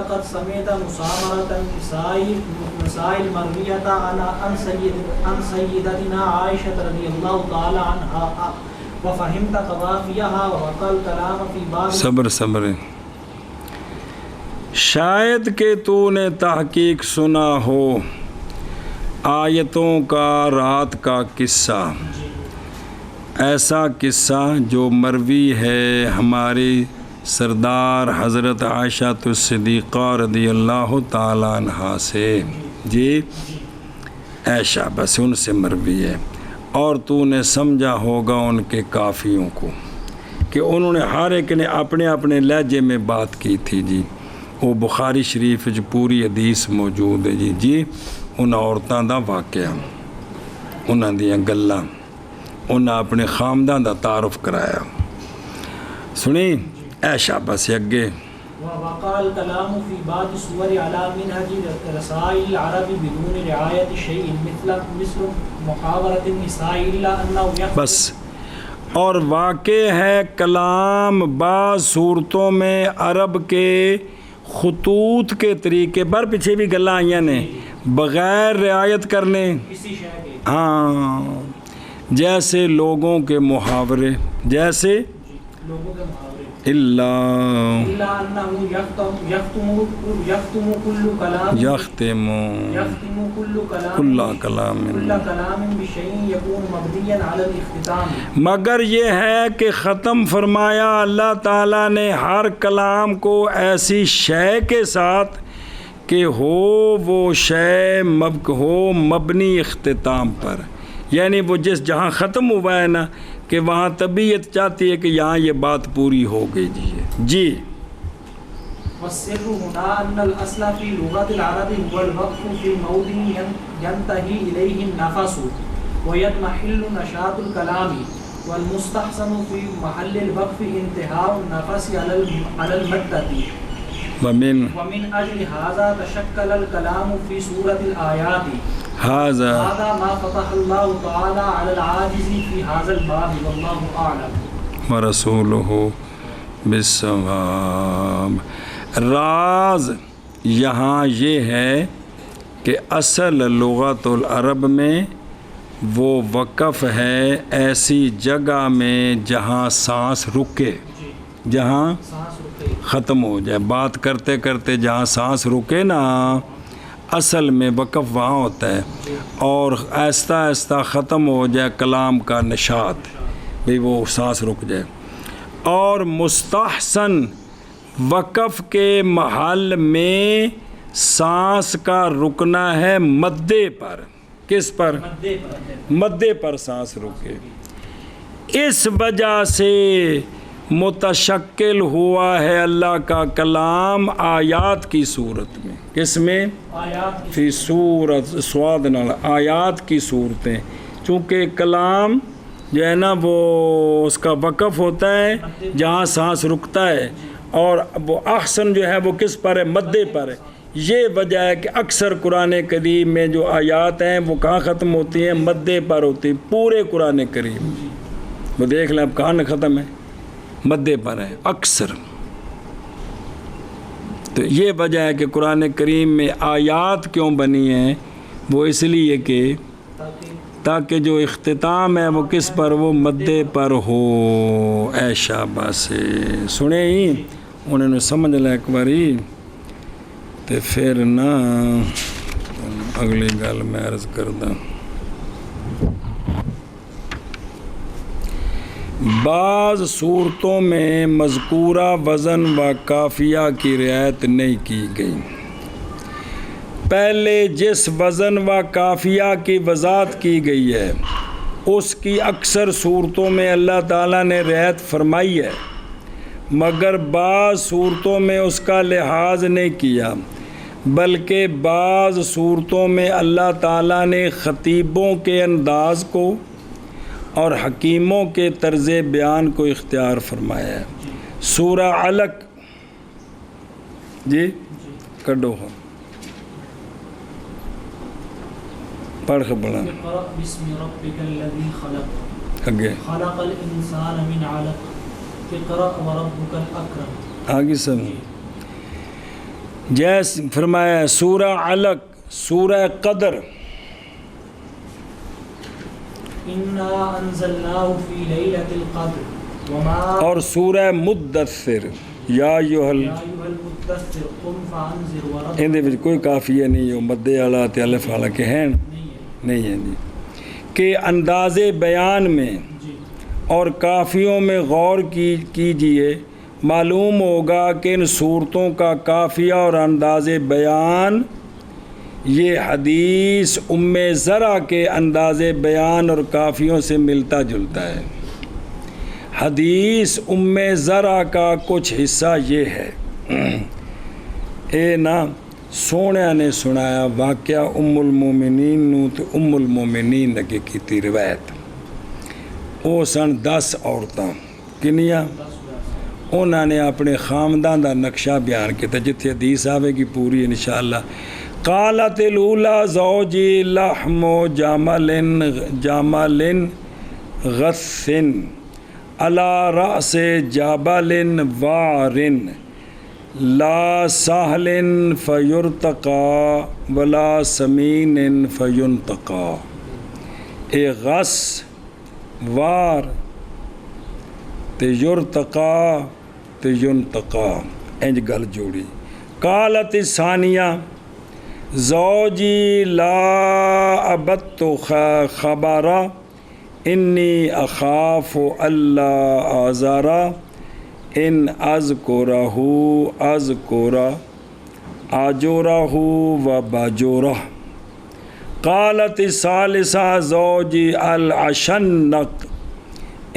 قَدْ سَمِعْتَ مُسَامَرَةَ النِّسَاءِ الْمَرْوِيَّةَ عَنْ سَيِّدَتِنَا عَائِشَةَ رَضِيَ اللَّهُ تَعَالَى عَنْهَا وَفَهِمْتَ قَوَافِيَهَا وَوَقَّى الْكَلَامَ فِي بَعْضِ صبر شاید کہ تو نے تحقیق سنا ہو آیتوں کا رات کا قصہ، ایسا قصہ جو مروی ہے ہماری سردار حضرت عائشہ الصدیقہ رضی اللہ تعالیٰ عنہا سے، جی عائشہ بس ان سے مروی ہے، اور تو نے سمجھا ہوگا ان کے کافیوں کو کہ انہوں نے ہر ایک نے اپنے اپنے لہجے میں بات کی تھی جی۔ وہ بخاری شریف جو پوری حدیث موجود ہے جی ان عورتوں دا واقعہ، انہاں دیاں گلاں، انہاں اپنے خاندان دا تعارف کرایا۔ سنی عائشہ بس اگے وقال الكلام في بعض الصور على منهج رسائل العرب بدون رعاية شيء مثل محاورة النساء إلا أنه بس، اور واقع ہے کلام بعض صورتوں میں عرب کے خطوط کے طریقے پر، پیچھے بھی گلاں آئیاں نے، بغیر رعایت کرنے، کسی شے کے، ہاں جیسے لوگوں کے محاورے، جیسے لوگوں کے محاورے، اللہ إلا أنه يختم كل كلام یختم كل كل کلام بشيء يكون مبنيا على الاختتام، مگر یہ ہے کہ ختم فرمایا اللہ تعالیٰ نے ہر کلام کو ایسی شے کے ساتھ کہ ہو وہ شے ہو مبنی اختتام پر، یعنی وہ جہاں ختم ہوا ہے نا کہ وہاں طبیعت چاہتی ہے کہ یہاں یہ بات پوری ہو گئی جی۔ والسر هنا أن الأصل في لغة العرب هو الوقف في موضع ينتهي إليه النفس ويضمحل نشاط الكلام، والمستحسن في محل الوقف انتهاء النفس على المدة، ومن أجل هذا تشكل الكلام في سورة الآيات، هذا ما فتح الله تعالى على العاجز في هذا الباب، والله أعلم ورسوله بالصواب۔ راز یہاں یہ ہے کہ اصل لغت العرب میں وہ وقف ہے ایسی جگہ میں جہاں سانس رکے، جہاں سانس رکے، ختم ہو جائے، بات کرتے کرتے جہاں سانس رکے نا، اصل میں وقف وہاں ہوتا ہے، اور آہستہ آہستہ ختم ہو جائے کلام کا نشاط، بھئی وہ سانس رک جائے۔ اور مستحسن وقف کے محل میں سانس کا رکنا ہے مدے پر، کس پر؟ مدے پر سانس رکے۔ اس وجہ سے متشکل ہوا ہے اللہ کا کلام آیات کی صورت میں، کس میں؟ فی صورت سواد نال آیات کی صورتیں، چونکہ کلام جو ہے نا وہ اس کا وقف ہوتا ہے جہاں سانس رکتا ہے، اور وہ احسن جو ہے وہ کس پر ہے؟ مدے پر ہے۔ یہ وجہ ہے کہ اکثر قرآن کریم میں جو آیات ہیں وہ کہاں ختم ہوتی ہیں؟ مدے پر ہوتی ہیں، پورے قرآن کریم وہ دیکھ لیں اب کہاں نہ ختم ہے، مدے پر ہے اکثر۔ تو یہ وجہ ہے کہ قرآن کریم میں آیات کیوں بنی ہیں، وہ اس لیے کہ تاکہ جو اختتام ہے وہ کس پر؟ وہ مدے پر ہو۔ عائشہ بس سنے ہی انہوں نے سمجھ لیا ایک باری، تو پھر نہ اگلی گل میں عرض کردہ۔ بعض صورتوں میں مذکورہ وزن و قافیہ کی رعایت نہیں کی گئی۔ پہلے جس وزن و قافیہ کی وضاحت کی گئی ہے اس کی اکثر صورتوں میں اللہ تعالیٰ نے رعایت فرمائی ہے، مگر بعض صورتوں میں اس کا لحاظ نہیں کیا، بلکہ بعض صورتوں میں اللہ تعالیٰ نے خطیبوں کے انداز کو اور حکیموں کے طرز بیان کو اختیار فرمایا ہے۔ سورہ علق جی کڈو ہو پڑھ کے بڑھا اقرأ بسم ربک الذی خلق اگے خلق الانسان من علق اقرأ وربک الاکرم۔ آگے سب جیسے فرمایا سورہ علق، سورہ قدر، انا انزلناہ فی لیلۃ القدر وما اور سورہ مدثر یا ایھا المدثر قم فانذر وربک، ان دے وچ کوئی قافیہ نہیں ہو، مدے والا تے الف والا کہ ہیں نہیں ہے جی، کہ انداز بیان میں اور کافیوں میں غور کیجئے، معلوم ہوگا کہ ان صورتوں کا کافیہ اور انداز بیان یہ حدیث ام زرع کے انداز بیان اور کافیوں سے ملتا جلتا ہے۔ حدیث ام زرع کا کچھ حصہ یہ ہے، اے نا سونے نے سنایا واقعہ ام المومنین نو تو ام المومنین نے کی روایت، وہ سن 10 عورتاں کنیاں، انہوں نے اپنے خاندان دا نقشہ بیان کیا، جتھے حدیث آوے گی پوری انشاءاللہ۔ قالت الاولی زوجی لحم جمل غث علی رأس جبل وار لا سہل فیرتقى ولا سمین فینتقى، اے غص وار تے یرتقى تے ینتقى، انج گل جوڑی۔ قالت ثانیہ زوجی لا ابت خبرا انی اخاف اللہ آزارا ان اذکرہ آجورہ و باجورہ۔ قالت الثالثہ زوجی العشنق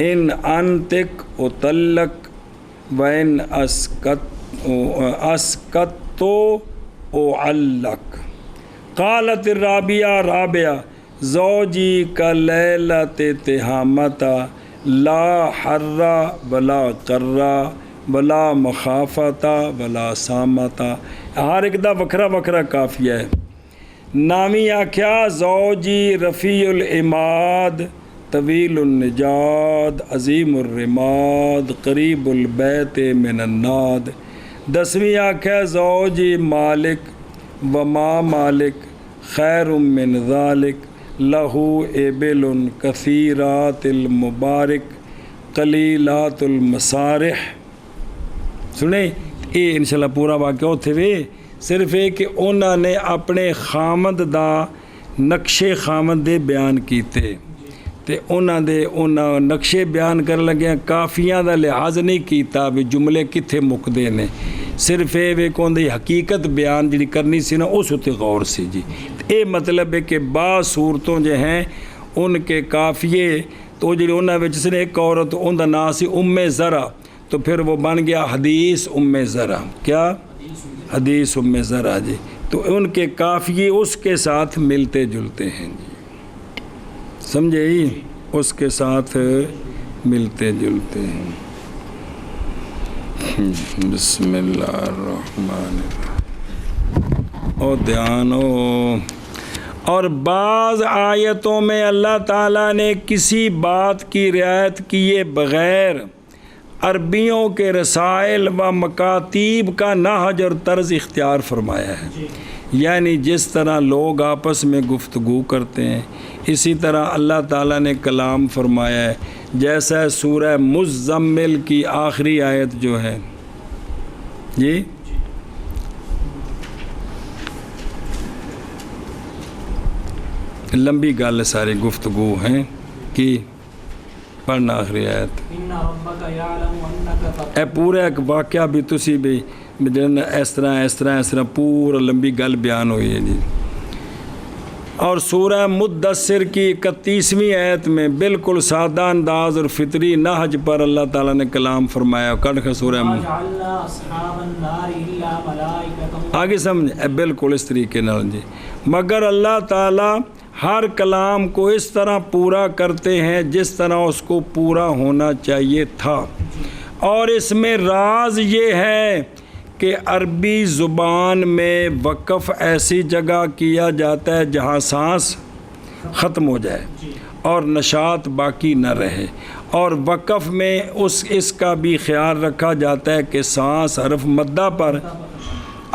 ان انتق اطلق وان اسکت اعلق۔ قالت الرابعہ زوجی کا لیلت تہامتا لا حر ولا قرہ ولا مخافتا ولا سامتا، ہر ایک دا وکھرا وکھرا کافیہ ہے۔ نامی آکھیا زوجی رفیع العماد طویل النجاد عظیم الرماد قریب البیت من الناد۔ 10ویں آکھیا زوجی مالک وما مالک خیر من ذالک لہو ابل کثیرات المبارک قلیلات المصارح۔ سنیں یہ انشاءاللہ پورا واقعہ ہوتے ہوئے صرف یہ کہ انہوں نے اپنے خامد دا نقشے خامد دے بیان کیتے تے انہاں نقشے بیان کر لگے، کافیاں دا لحاظ نہیں کیتا بھی جملے کتھے مکدے نے، صرف یہ کہ ان دی حقیقت بیان جڑی کرنی سی نا اس تے غور سی جی۔ اے مطلب ہے کہ بعض صورتوں جو ہیں ان کے کافیے تو جڑی انہاں وچ سے ایک عورت ان دا نام سی ام زرع، تو پھر وہ بن گیا حدیث ام زرع۔ کیا؟ حدیث ام زرع جی۔ تو ان کے کافیے اس کے ساتھ ملتے جلتے ہیں جی، سمجھے ہی، اس کے ساتھ ملتے جلتے ہیں۔ بسم اللہ الرحمن الرحیم۔ او دھیان ہو۔ اور بعض آیتوں میں اللہ تعالیٰ نے کسی بات کی رعایت کیے بغیر عربیوں کے رسائل و مکاتیب کا نہج اور طرز اختیار فرمایا ہے، یعنی جس طرح لوگ آپس میں گفتگو کرتے ہیں اسی طرح اللہ تعالیٰ نے کلام فرمایا ہے، جیسا سورہ مزمل کی آخری آیت جو ہے جی، لمبی گل ساری گفتگو ہیں کہ پڑھنا آخری آیت، اے پورا ایک واقعہ بھی تسی بھی اس طرح پورا لمبی گل بیان ہوئی ہے جی۔ اور سورہ مدثر کی 31ویں آیت میں بالکل سادہ انداز اور فطری نہج پر اللہ تعالیٰ نے کلام فرمایا۔ سورہ آگے سمجھ بالکل اس طریقے نال جی، مگر اللہ تعالیٰ ہر کلام کو اس طرح پورا کرتے ہیں جس طرح اس کو پورا ہونا چاہیے تھا، اور اس میں راز یہ ہے کہ عربی زبان میں وقف ایسی جگہ کیا جاتا ہے جہاں سانس ختم ہو جائے اور نشاط باقی نہ رہے، اور وقف میں اس کا بھی خیال رکھا جاتا ہے کہ سانس حرف مدہ پر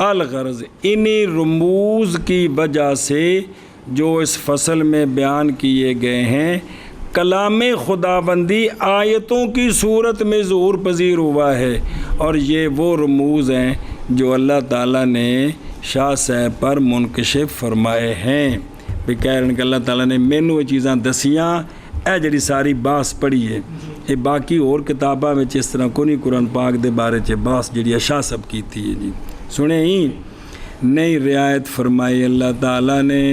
الغرض انہی رموز کی وجہ سے جو اس فصل میں بیان کیے گئے ہیں کلام خداوندی آیتوں کی صورت میں ظہور پذیر ہوا ہے، اور یہ وہ رموز ہیں جو اللہ تعالیٰ نے شاہ صاحب پر منکشف فرمائے ہیں۔ بھی کہہ رہے ہیں کہ اللہ تعالیٰ نے مینوں یہ چیزاں دسیاں، اے جڑی ساری باس پڑھی ہے یہ باقی اور کتاباں میں اس طرح کو نہیں قرآن پاک دے بارے چ باس جڑی اشاع سب کیتی ہے جی سنے ہی نہیں رعایت فرمائی اللہ تعالیٰ نے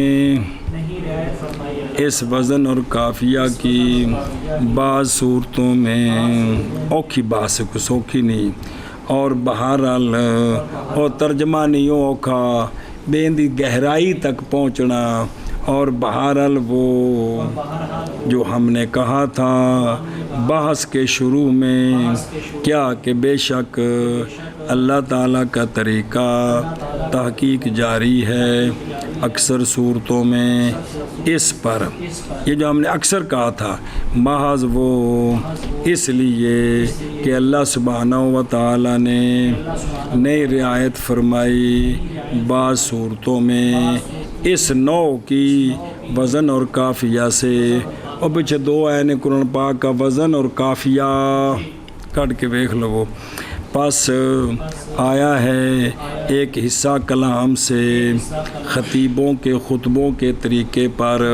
اس وزن اور قافیہ کی بعض صورتوں میں اوکھی باس کو سوکھی نہیں اور بہرحال اور ترجمہ نہیں اوکھا بین دی گہرائی تک پہنچنا اور بہرحال وہ جو ہم نے کہا تھا بحث کے شروع میں کیا کہ بے شک اللہ تعالیٰ کا طریقہ تحقیق جاری ہے اکثر صورتوں میں اس پر یہ جو ہم نے اکثر کہا تھا محض وہ اس لیے کہ اللہ سبحانہ و تعالیٰ نے نئی رعایت فرمائی بعض صورتوں میں اس نوع کی وزن اور قافیہ سے اور پیچھے دو آئے قرآن پاک کا وزن اور قافیہ کٹ کے دیکھ لو پس آیا ہے ایک حصہ کلام سے خطیبوں کے خطبوں کے طریقے پر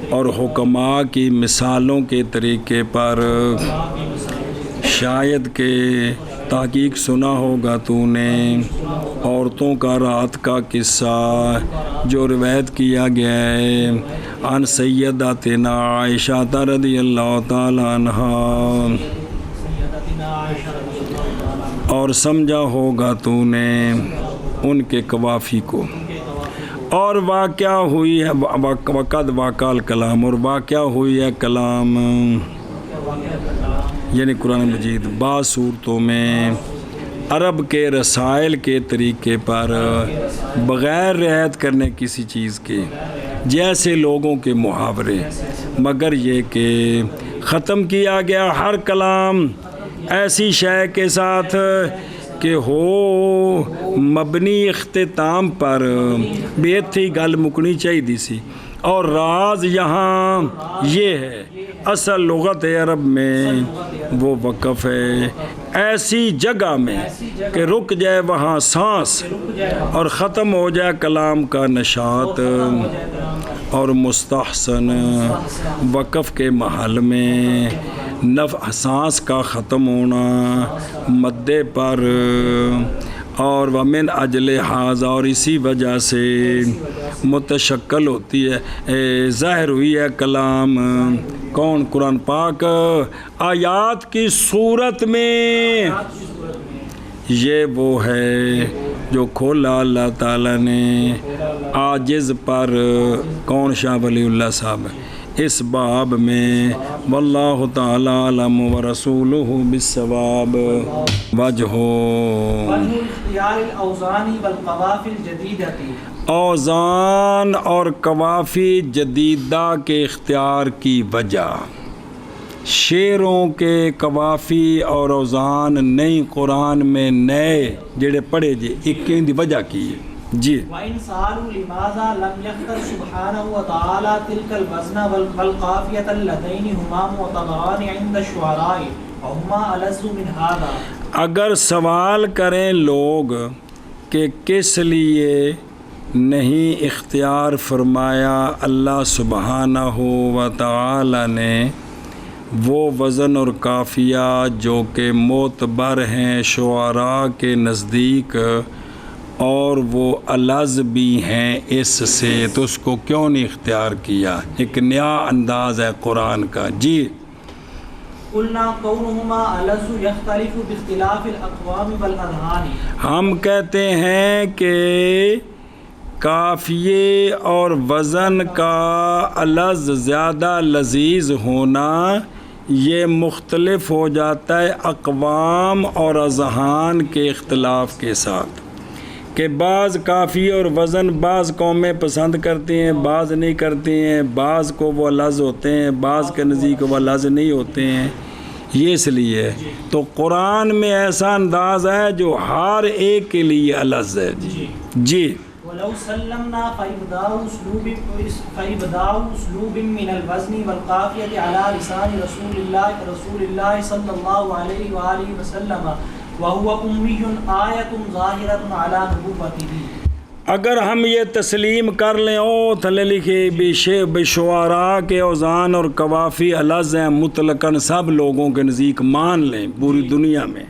اور حکماء کی مثالوں کے طریقے پر شاید کہ تحقیق سنا ہوگا تو نے عورتوں کا رات کا قصہ جو روایت کیا گیا ہے عن سیداتنا عائشہ رضی اللہ تعالی عنہا اور سمجھا ہوگا تو نے ان کے قوافی کو اور واقعہ ہوئی ہے وقد واقع کلام اور واقعہ ہوئی ہے کلام یعنی قرآن مجید بعض صورتوں میں عرب کے رسائل کے طریقے پر بغیر رعایت کرنے کسی چیز کے جیسے لوگوں کے محاورے مگر یہ کہ ختم کیا گیا ہر کلام ایسی شے کے ساتھ کہ ہو مبنی اختتام پر بے تھی گل مکنی چاہیے سی اور راز یہاں یہ ہے اصل لغت عرب میں وہ وقف ہے ایسی جگہ میں کہ رک جائے وہاں سانس اور ختم ہو جائے کلام کا نشاط اور مستحسن وقف کے محل میں سانس کا ختم ہونا مدے پر اور ومن اجل حاضہ اور اسی وجہ سے متشکل ہوتی ہے ظاہر ہوئی ہے کلام کون قرآن پاک آیات کی صورت میں یہ وہ ہے جو کھولا اللہ تعالیٰ نے عاجز پر کون شاہ ولی اللہ صاحب اس باب میں واللہ تعالی علم ورسولہ بالصواب وجہ اوزان اور قوافی جدیدہ کے اختیار کی وجہ شعروں کے قوافی اور اوزان نئی قرآن میں نئے جڑے پڑھے جی ایک دی وجہ کی ہے جی وَإِن سَأَلُوا لِمَاذَا لَمْ يَخْتَرْ سُبْحَانَهُ وَتَعَالَى تِلْكَ الْوَزْنَ وَالْقَافِيَةَ اللَّذَيْنِ هُمَا مُعْتَبَرَانِ عِنْدَ الشُّعَرَاءِ وَهُمَا أَلَذُّ مِنْ هَذَا اگر سوال کریں لوگ کہ کس لیے نہیں اختیار فرمایا اللہ سبحانہ و تعالی نے وہ وزن اور قافیہ جو کہ معتبر ہیں شعراء کے نزدیک اور وہ الز بھی ہیں اس سے تو اس کو کیوں نہیں اختیار کیا ایک نیا انداز ہے قرآن کا جی قلنا كونهما ألذ يختلف باختلاف الأقوام والأذهان ہم کہتے ہیں کہ قافیے اور وزن کا الز زیادہ لذیذ ہونا یہ مختلف ہو جاتا ہے اقوام اور اذہان کے اختلاف کے ساتھ کہ بعض قافیے اور وزن بعض قومیں پسند کرتی ہیں بعض نہیں کرتی ہیں بعض کو وہ الز ہوتے ہیں بعض کے نزدیک وہ الز نہیں ہوتے ہیں یہ اس لیے تو قرآن میں ایسا انداز ہے جو ہر ایک کے لیے الز ہے جی ولو سلمنا فإبداء أسلوب من الوزن والقافية على لسان رسول الله صلى الله عليه وآله وسلم وهو أمي آية ظاهرة على نبوته اگر ہم یہ تسلیم کر لیں او تھلے لکھے بشعراء کے اوزان اور قوافی الز ہیں مطلقاً سب لوگوں کے نزدیک مان لیں پوری دنیا میں،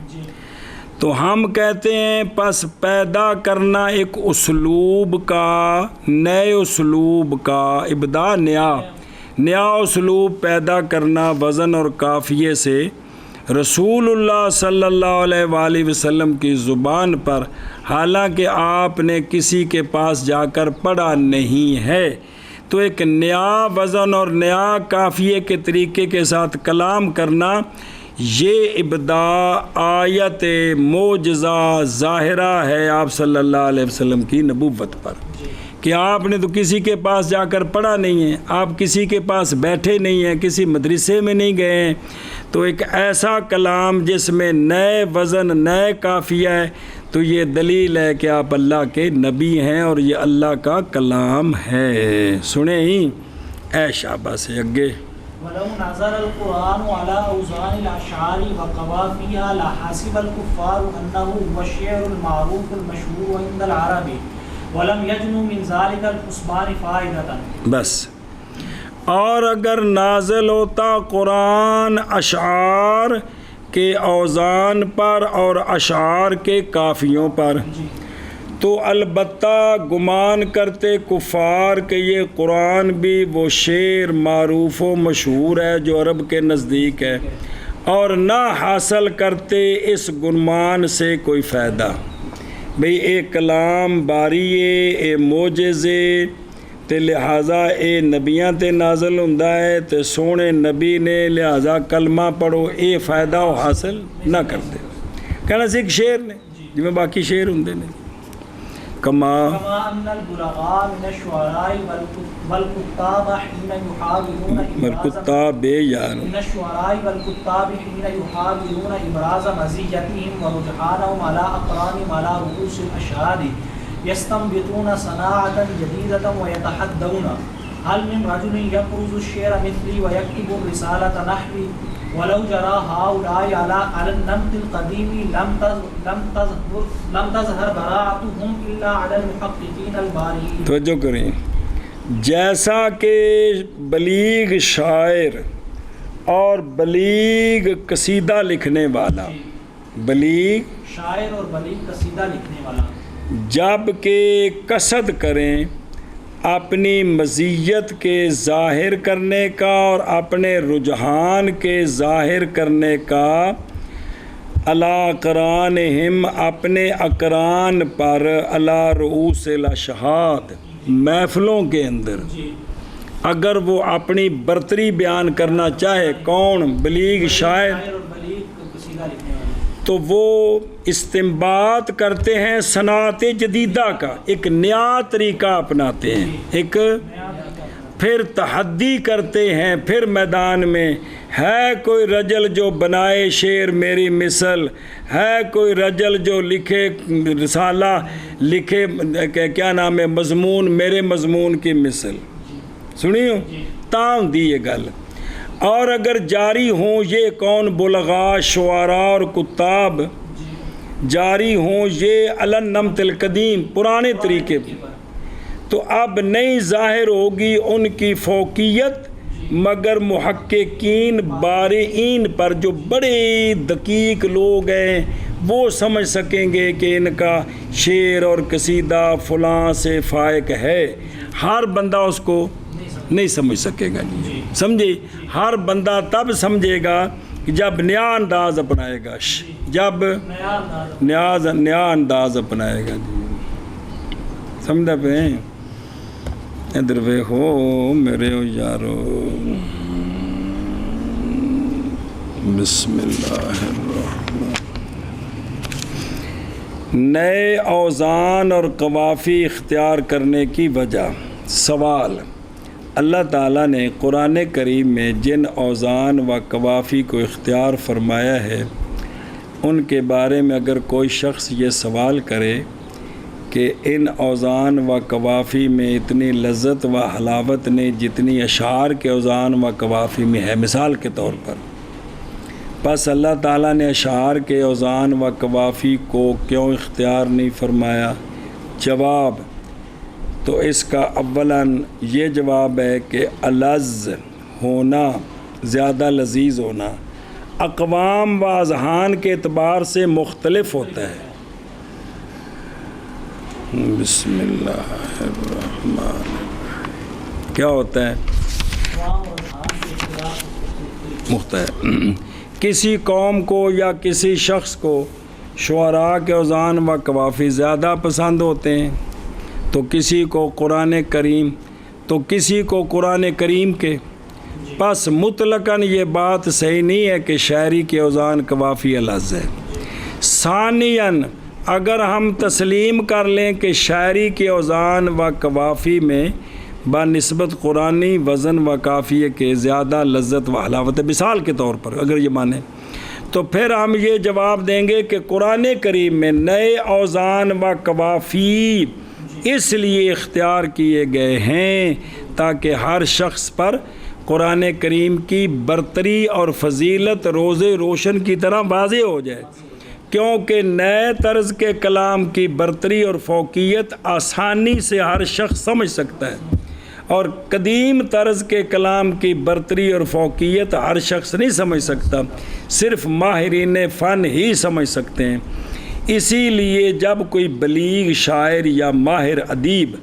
تو ہم کہتے ہیں پس پیدا کرنا ایک اسلوب کا، نئے اسلوب کا ابداع، نیا اسلوب پیدا کرنا وزن اور قافیے سے رسول اللہ صلی اللہ علیہ وآلہ وسلم کی زبان پر، حالانکہ آپ نے کسی کے پاس جا کر پڑھا نہیں ہے، تو ایک نیا وزن اور نیا قافیے کے طریقے کے ساتھ کلام کرنا، یہ ابداع آیت معجزہ ظاہرہ ہے آپ صلی اللہ علیہ وسلم کی نبوت پر، کہ آپ نے تو کسی کے پاس جا کر پڑھا نہیں ہے، آپ کسی کے پاس بیٹھے نہیں ہیں، کسی مدرسے میں نہیں گئے ہیں، تو ایک ایسا کلام جس میں نئے وزن نئے قافیہ ہے، تو یہ دلیل ہے کہ آپ اللہ کے نبی ہیں اور یہ اللہ کا کلام ہے۔ سنیں ہی اے شعبہ سے اگے وَلَوْ نَزَلَ الْقُرْآنُ عَلَىٰ أَوْزَانِ الْأَشْعَارِ وَقَوَافِيهَا لَحَسِبَ الْكُفَّارُ أَنَّهُ هُوَ الشِّعْرُ الْمَعْرُوفُ الْمَشْهُورُ عِندَ الْعَرَبِ وَلَمْ يَجْنُ مِنْ ذَلِكَ الْحُسْبَانِ فَائِدَةً۔ بس، اور اگر نازل ہوتا قرآن اشعار کے اوزان پر اور اشعار کے قافیوں پر، تو البتہ گمان کرتے کفار کہ یہ قرآن بھی وہ شعر معروف و مشہور ہے جو عرب کے نزدیک ہے، اور نہ حاصل کرتے اس گمان سے کوئی فائدہ۔ بھئی اے کلام باری اے معجزے تے لہٰذا اے نبیاں تے نازل ہوندا ہے تے سونے نبی نے لہٰذا کلمہ پڑھو، اے فائدہ وہ حاصل نہ کرتے۔ کہنا سی ایک شعر نے جی میں باقی شعر ہوندے نے، کما ان البلغاء من الشعراء والکتاب حين يحاولون مرکتاب یار من الشعراء والکتاب حين يحاولون ابراز مزیتهم ورجحانهم على اقرانهم على رؤوس الاشهاد يستنبطون صناعة جديدة ويتحدون هل من رجل يبرز الشعر مثلي ويكتب الرسالة نحوي ولو جرى هؤلاء على النمط القديم لم تظهر براعتهم إلا على المحققين البارئين۔ توجہ کریں، جیسا کہ بلیغ شاعر اور بلیغ قصیدہ لکھنے والا، بلیغ شاعر اور بلیغ قصیدہ لکھنے والا جب کہ قصد کریں اپنی مزیت کے ظاہر کرنے کا اور اپنے رجحان کے ظاہر کرنے کا، علی اقرانہم اپنے اقران پر، علی رؤوس الاشہاد محفلوں کے اندر، اگر وہ اپنی برتری بیان کرنا چاہے، کون؟ بلیغ شاعر، اور بلیغ قصیدہ لکھنے والا، تو وہ استنباط کرتے ہیں صنعت جدیدہ کا، ایک نیا طریقہ اپناتے ہیں، ایک پھر تحدی کرتے ہیں، پھر میدان میں ہے کوئی رجل جو بنائے شعر میری مثل، ہے کوئی رجل جو لکھے رسالہ، لکھے کیا نام ہے مضمون میرے مضمون کی مثل، سنیو تاں دی یہ گل۔ اور اگر جاری ہوں یہ کون بلغاء شعراء اور کتاب جاری ہوں یہ النمط القدیم پرانے طریقے پر، تو اب نہیں ظاہر ہوگی ان کی فوقیت مگر محققین بارئین پر، جو بڑے دقیق لوگ ہیں وہ سمجھ سکیں گے کہ ان کا شعر اور قصیدہ فلاں سے فائق ہے، ہر بندہ اس کو نہیں سمجھ سکے گا جی، سمجھے؟ ہر بندہ تب سمجھے گا کہ جب نیا انداز اپنائے گا، جب نیا انداز اپنائے گا جی، سمجھا پہ ادھر وے ہو میرے ہو یارو، بسم اللہ الرحمن۔ نئے اوزان اور قوافی اختیار کرنے کی وجہ، سوال، اللہ تعالیٰ نے قرآن کریم میں جن اوزان و قوافی کو اختیار فرمایا ہے ان کے بارے میں اگر کوئی شخص یہ سوال کرے کہ ان اوزان و قوافی میں اتنی لذت و حلاوت نہیں جتنی اشعار کے اوزان و قوافی میں ہے، مثال کے طور پر، بس اللہ تعالیٰ نے اشعار کے اوزان و قوافی کو کیوں اختیار نہیں فرمایا؟ جواب، تو اس کا اولاً یہ جواب ہے کہ الذ ہونا، زیادہ لذیذ ہونا، اقوام و اذہان کے اعتبار سے مختلف ہوتا ہے۔ بسم اللہ الرحمن الرحیم، کیا ہوتا ہے؟ مختلف۔ کسی قوم کو یا کسی شخص کو شعراء کے اوزان و قوافی زیادہ پسند ہوتے ہیں، تو کسی کو قرآن کریم کے، پس مطلقاً یہ بات صحیح نہیں ہے کہ شاعری کے اوزان قوافی الذ ہے۔ ثانیاً اگر ہم تسلیم کر لیں کہ شاعری کے اوزان و قوافی میں بنسبت قرآنی وزن و قافیے کے زیادہ لذت و حلاوت ہے، مثال کے طور پر اگر یہ مانیں، تو پھر ہم یہ جواب دیں گے کہ قرآن کریم میں نئے اوزان و قوافی اس لیے اختیار کیے گئے ہیں تاکہ ہر شخص پر قرآن کریم کی برتری اور فضیلت روز روشن کی طرح واضح ہو جائے، کیونکہ نئے طرز کے کلام کی برتری اور فوقیت آسانی سے ہر شخص سمجھ سکتا ہے، اور قدیم طرز کے کلام کی برتری اور فوقیت ہر شخص نہیں سمجھ سکتا، صرف ماہرین فن ہی سمجھ سکتے ہیں۔ اسی لیے جب کوئی بلیغ شاعر یا ماہر ادیب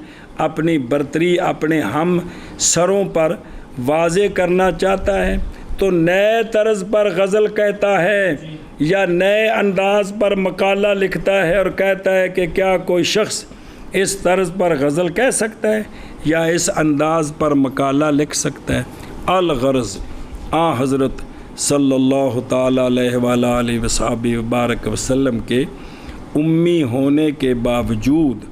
اپنی برتری اپنے ہم سروں پر واضح کرنا چاہتا ہے تو نئے طرز پر غزل کہتا ہے یا نئے انداز پر مقالہ لکھتا ہے اور کہتا ہے کہ کیا کوئی شخص اس طرز پر غزل کہہ سکتا ہے یا اس انداز پر مقالہ لکھ سکتا ہے۔ الغرض حضرت صلی اللہ تعالیٰ علیہ وآلہ وصحبہ وبارک وسلم کے امی ہونے کے باوجود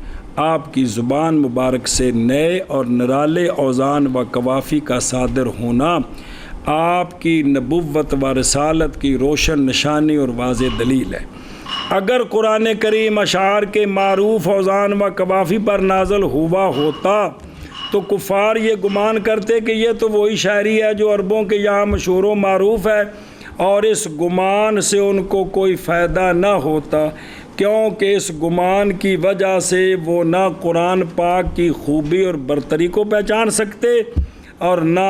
آپ کی زبان مبارک سے نئے اور نرالے اوزان و قوافی کا صادر ہونا آپ کی نبوت و رسالت کی روشن نشانی اور واضح دلیل ہے۔ اگر قرآن کریم اشعار کے معروف اوزان و قوافی پر نازل ہوا ہوتا تو کفار یہ گمان کرتے کہ یہ تو وہی شاعری ہے جو عربوں کے یہاں مشہور و معروف ہے، اور اس گمان سے ان کو کوئی فائدہ نہ ہوتا، کیونکہ اس گمان کی وجہ سے وہ نہ قرآن پاک کی خوبی اور برتری کو پہچان سکتے اور نہ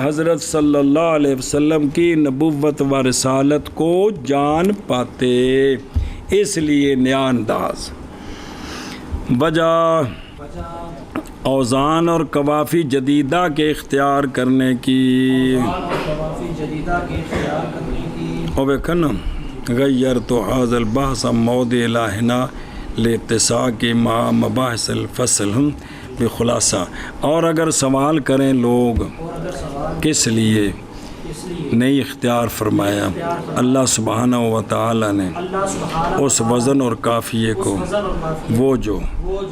حضرت صلی اللہ علیہ وسلم کی نبوت و رسالت کو جان پاتے۔ اس لیے نیا انداز وجہ اوزان اور قوافی جدیدہ کے اختیار کرنے کی غیر تو حاضر البحث موضع الہنا لاتساق مع مباحث الفصل بخلاصہ۔ اور اگر سوال کریں لوگ کس لیے نہیں اختیار فرمایا، اللہ سبحانہ و تعالی نے اس وزن اور قافیے کو وہ جو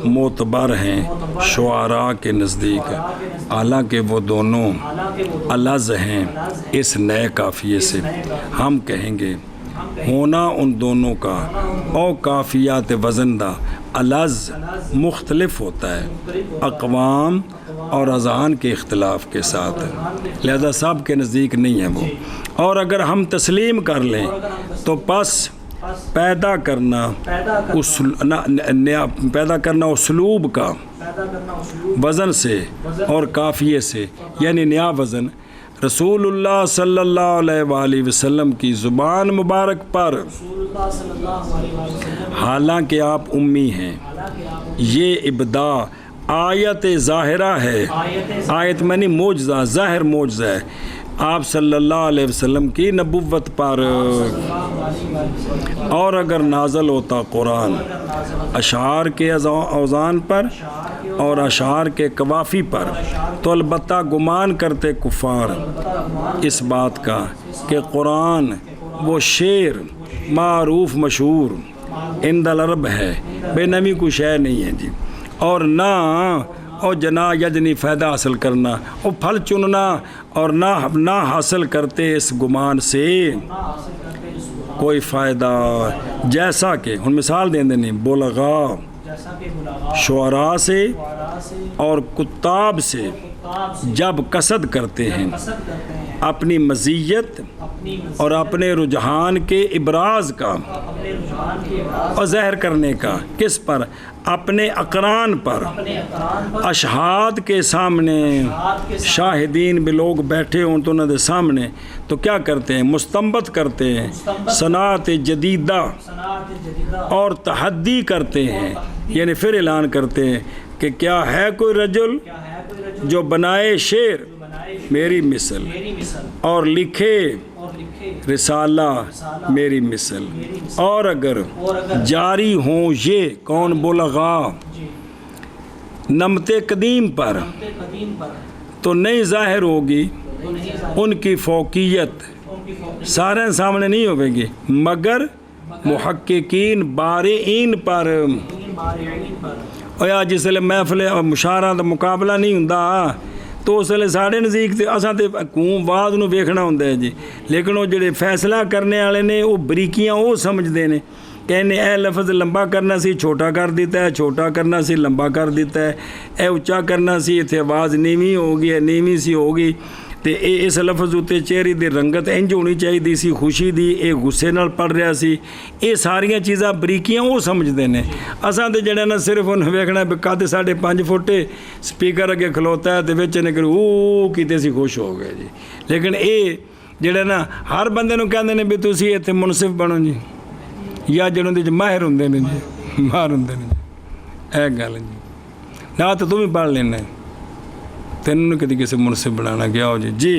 معتبر ہیں شعراء کے نزدیک، حالانکہ وہ دونوں الذ ہیں، اس نئے قافیے سے ہم کہیں گے ہونا ان دونوں کا او قافیات وزندہ الذ مختلف ہوتا ہے اقوام اور اذہان کے اختلاف کے ساتھ، لہذا سب کے نزدیک نہیں ہے وہ۔ اور اگر ہم تسلیم کر لیں تو پس پیدا کرنا اسلوب کا وزن سے اور قافیے سے، یعنی نیا وزن رسول اللہ صلی اللہ علیہ وآلہ وسلم کی زبان مبارک پر، حالانکہ آپ امی ہیں، یہ ابداع آیت ظاہرہ ہے، آیت میں معجزہ، ظاہر معجزہ ہے آپ صلی اللہ علیہ وسلم کی نبوت پر۔ اور اگر نازل ہوتا قرآن اشعار کے اوزان پر اور اشعار کے قوافی پر تو البتہ گمان کرتے کفار اس بات کا کہ قرآن وہ شعر معروف مشہور عند العرب ہے، بے نمی کوئی شے نہیں ہے جی، اور نہ اور جنا یجنی فائدہ حاصل کرنا اور پھل چننا، اور نہ حاصل کرتے اس گمان سے کوئی فائدہ، جیسا کہ ہن مثال دیں دینی بلغاء شعراء سے اور کتاب سے جب قصد کرتے ہیں اپنی مزیت اپنی اور اپنے رجحان کے ابراز کا اپنے رجحان کے ابراز اور ظاہر کرنے کا، کس پر؟ اپنے اقران پر، اپنے اقران پر اشہاد کے سامنے، ہاتھ کے شاہدین بھی لوگ بیٹھے ہوں تو انہوں نے سامنے تو کیا کرتے ہیں؟ مستنبت کرتے ہیں صنعت جدیدہ صنعت جدیدہ اور تحدی کرتے ہیں، یعنی پھر اعلان کرتے ہیں کہ کیا ہے کوئی رجل کیا ہے کوئی رجل جو بنائے شعر جو بنائے میری مثل میری مثل اور لکھے اور لکھے رسالہ میری مثل، اور اگر جاری ہوں یہ کون بلغا جی نمت قدیم پر قدیم پر تو نہیں ظاہر ہوگی تو نہیں ظاہر ان کی فوقیت، ان کی فوق سارے سامنے نہیں ہوے گی مگر محققین بارئین پر۔ بارعین پر اور یا جس ویلے محفل مشاعرہ دا مقابلہ نہیں ہوندا تو اس ویلے ساڑھے نزدیک تے اساں تے قوم بعد نو ویکھنا ہوندا ہے جی، لیکن وہ جڑے فیصلہ کرنے والے نے وہ بریکیاں وہ سمجھدے نے کہ انہیں اے لفظ لمبا کرنا سی چھوٹا کر دیتا ہے، چھوٹا کرنا سی لمبا کر دیتا ہے، اے اچا کرنا سی اتنے آواز نیویں ہوگی ہے نیویں سی ہوگی تے اس لفظ اتنے چہرے دی رنگت انج ہونی چاہیے سی، خوشی دی، اے غصے نال پڑھ رہا سی، یہ ساریاں چیزاں بریکیاں وہ سمجھتے ہیں۔ اساں تے جڑا نا صرف انہیں ویکھنا بھی قد 5.5 فٹ سپیکر اگے کھلوتا ہے تے وچ نے کہ او کیتے سی خوش ہو گئے جی، لیکن اے جڑا نا ہر بندے نو کہندے نے بھی تسی ایتھے منصف بنو جی، یا جڑوں دے ماہر ہوندے نے جی، ماہر ہوندے نے جی، اے گل جی نہ تو بھی پڑھ لینا ہے، تینوں کدی کسی منصف بنانا گیا ہو جی۔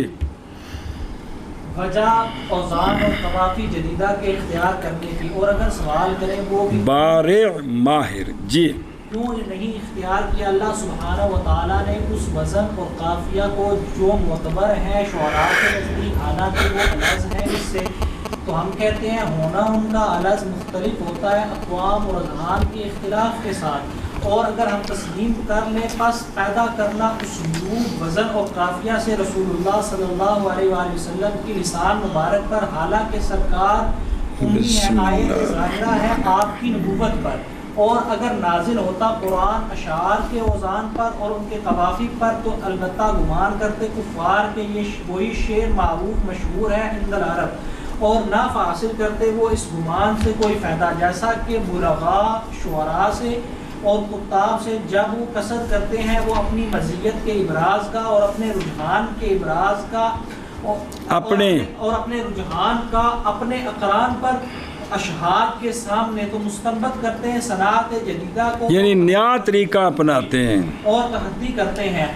وجہ اوزان اور طوافی جدیدہ کے اختیار کرنے کی، اور اگر سوال کریں وہ بھی بارع ماہر جی، کیوں نہیں اختیار کیا اللہ سبحانہ و تعالیٰ نے اس وزن اور قافیہ کو جو معتبر ہے شعراء کے نزدیک، حالانکہ وہ الز ہے اس سے، تو ہم کہتے ہیں ہونا ان کا الز مختلف ہوتا ہے اقوام اور اذہان کے اختلاف کے ساتھ، اور اگر ہم تسلیم کر لیں پس پیدا کرنا اسلوب وزن اور قافیہ سے رسول اللہ صلی اللہ علیہ وآلہ وسلم کی لسان مبارک پر، حالانکہ سرکار امی ہے، آیت ظاہرہ ہے آپ کی نبوت پر، اور اگر نازل ہوتا قرآن اشعار کے اوزان پر اور ان کے قوافی پر تو البتہ گمان کرتے کفار کہ یہ وہی شعر معروف مشہور ہے عند العرب، اور نہ حاصل کرتے وہ اس گمان سے کوئی فائدہ، جیسا کہ بلغاء شعراء سے اور کتاب سے جب وہ قصد کرتے ہیں وہ اپنی مزیت کے ابراز کا اور اپنے رجحان کے ابراز کا اپنے رجحان کا اپنے اقران پر اشہاد کے سامنے، تو مستنبت کرتے ہیں صنعت جدیدہ کو، یعنی نیا طریقہ اپناتے ہیں اور تحدی کرتے ہیں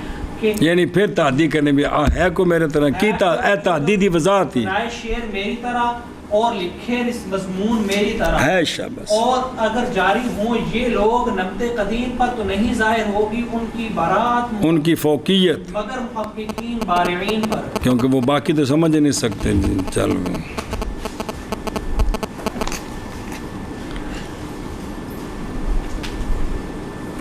کہ یعنی پھر تحدی کرنے بھی ہے کو میرے طرح کی اے تحدی دی وضاحت ہی بنائے شعر میری طرح اور لکھے مضمون میری طرح ہے شاباش، اور اگر جاری ہوں یہ لوگ نمت قدیم پر تو نہیں ظاہر ہوگی ان کی برات ان کی فوقیت، مگر محققین بارعین پر، کیونکہ وہ باقی تو سمجھ نہیں سکتے جی۔ چلو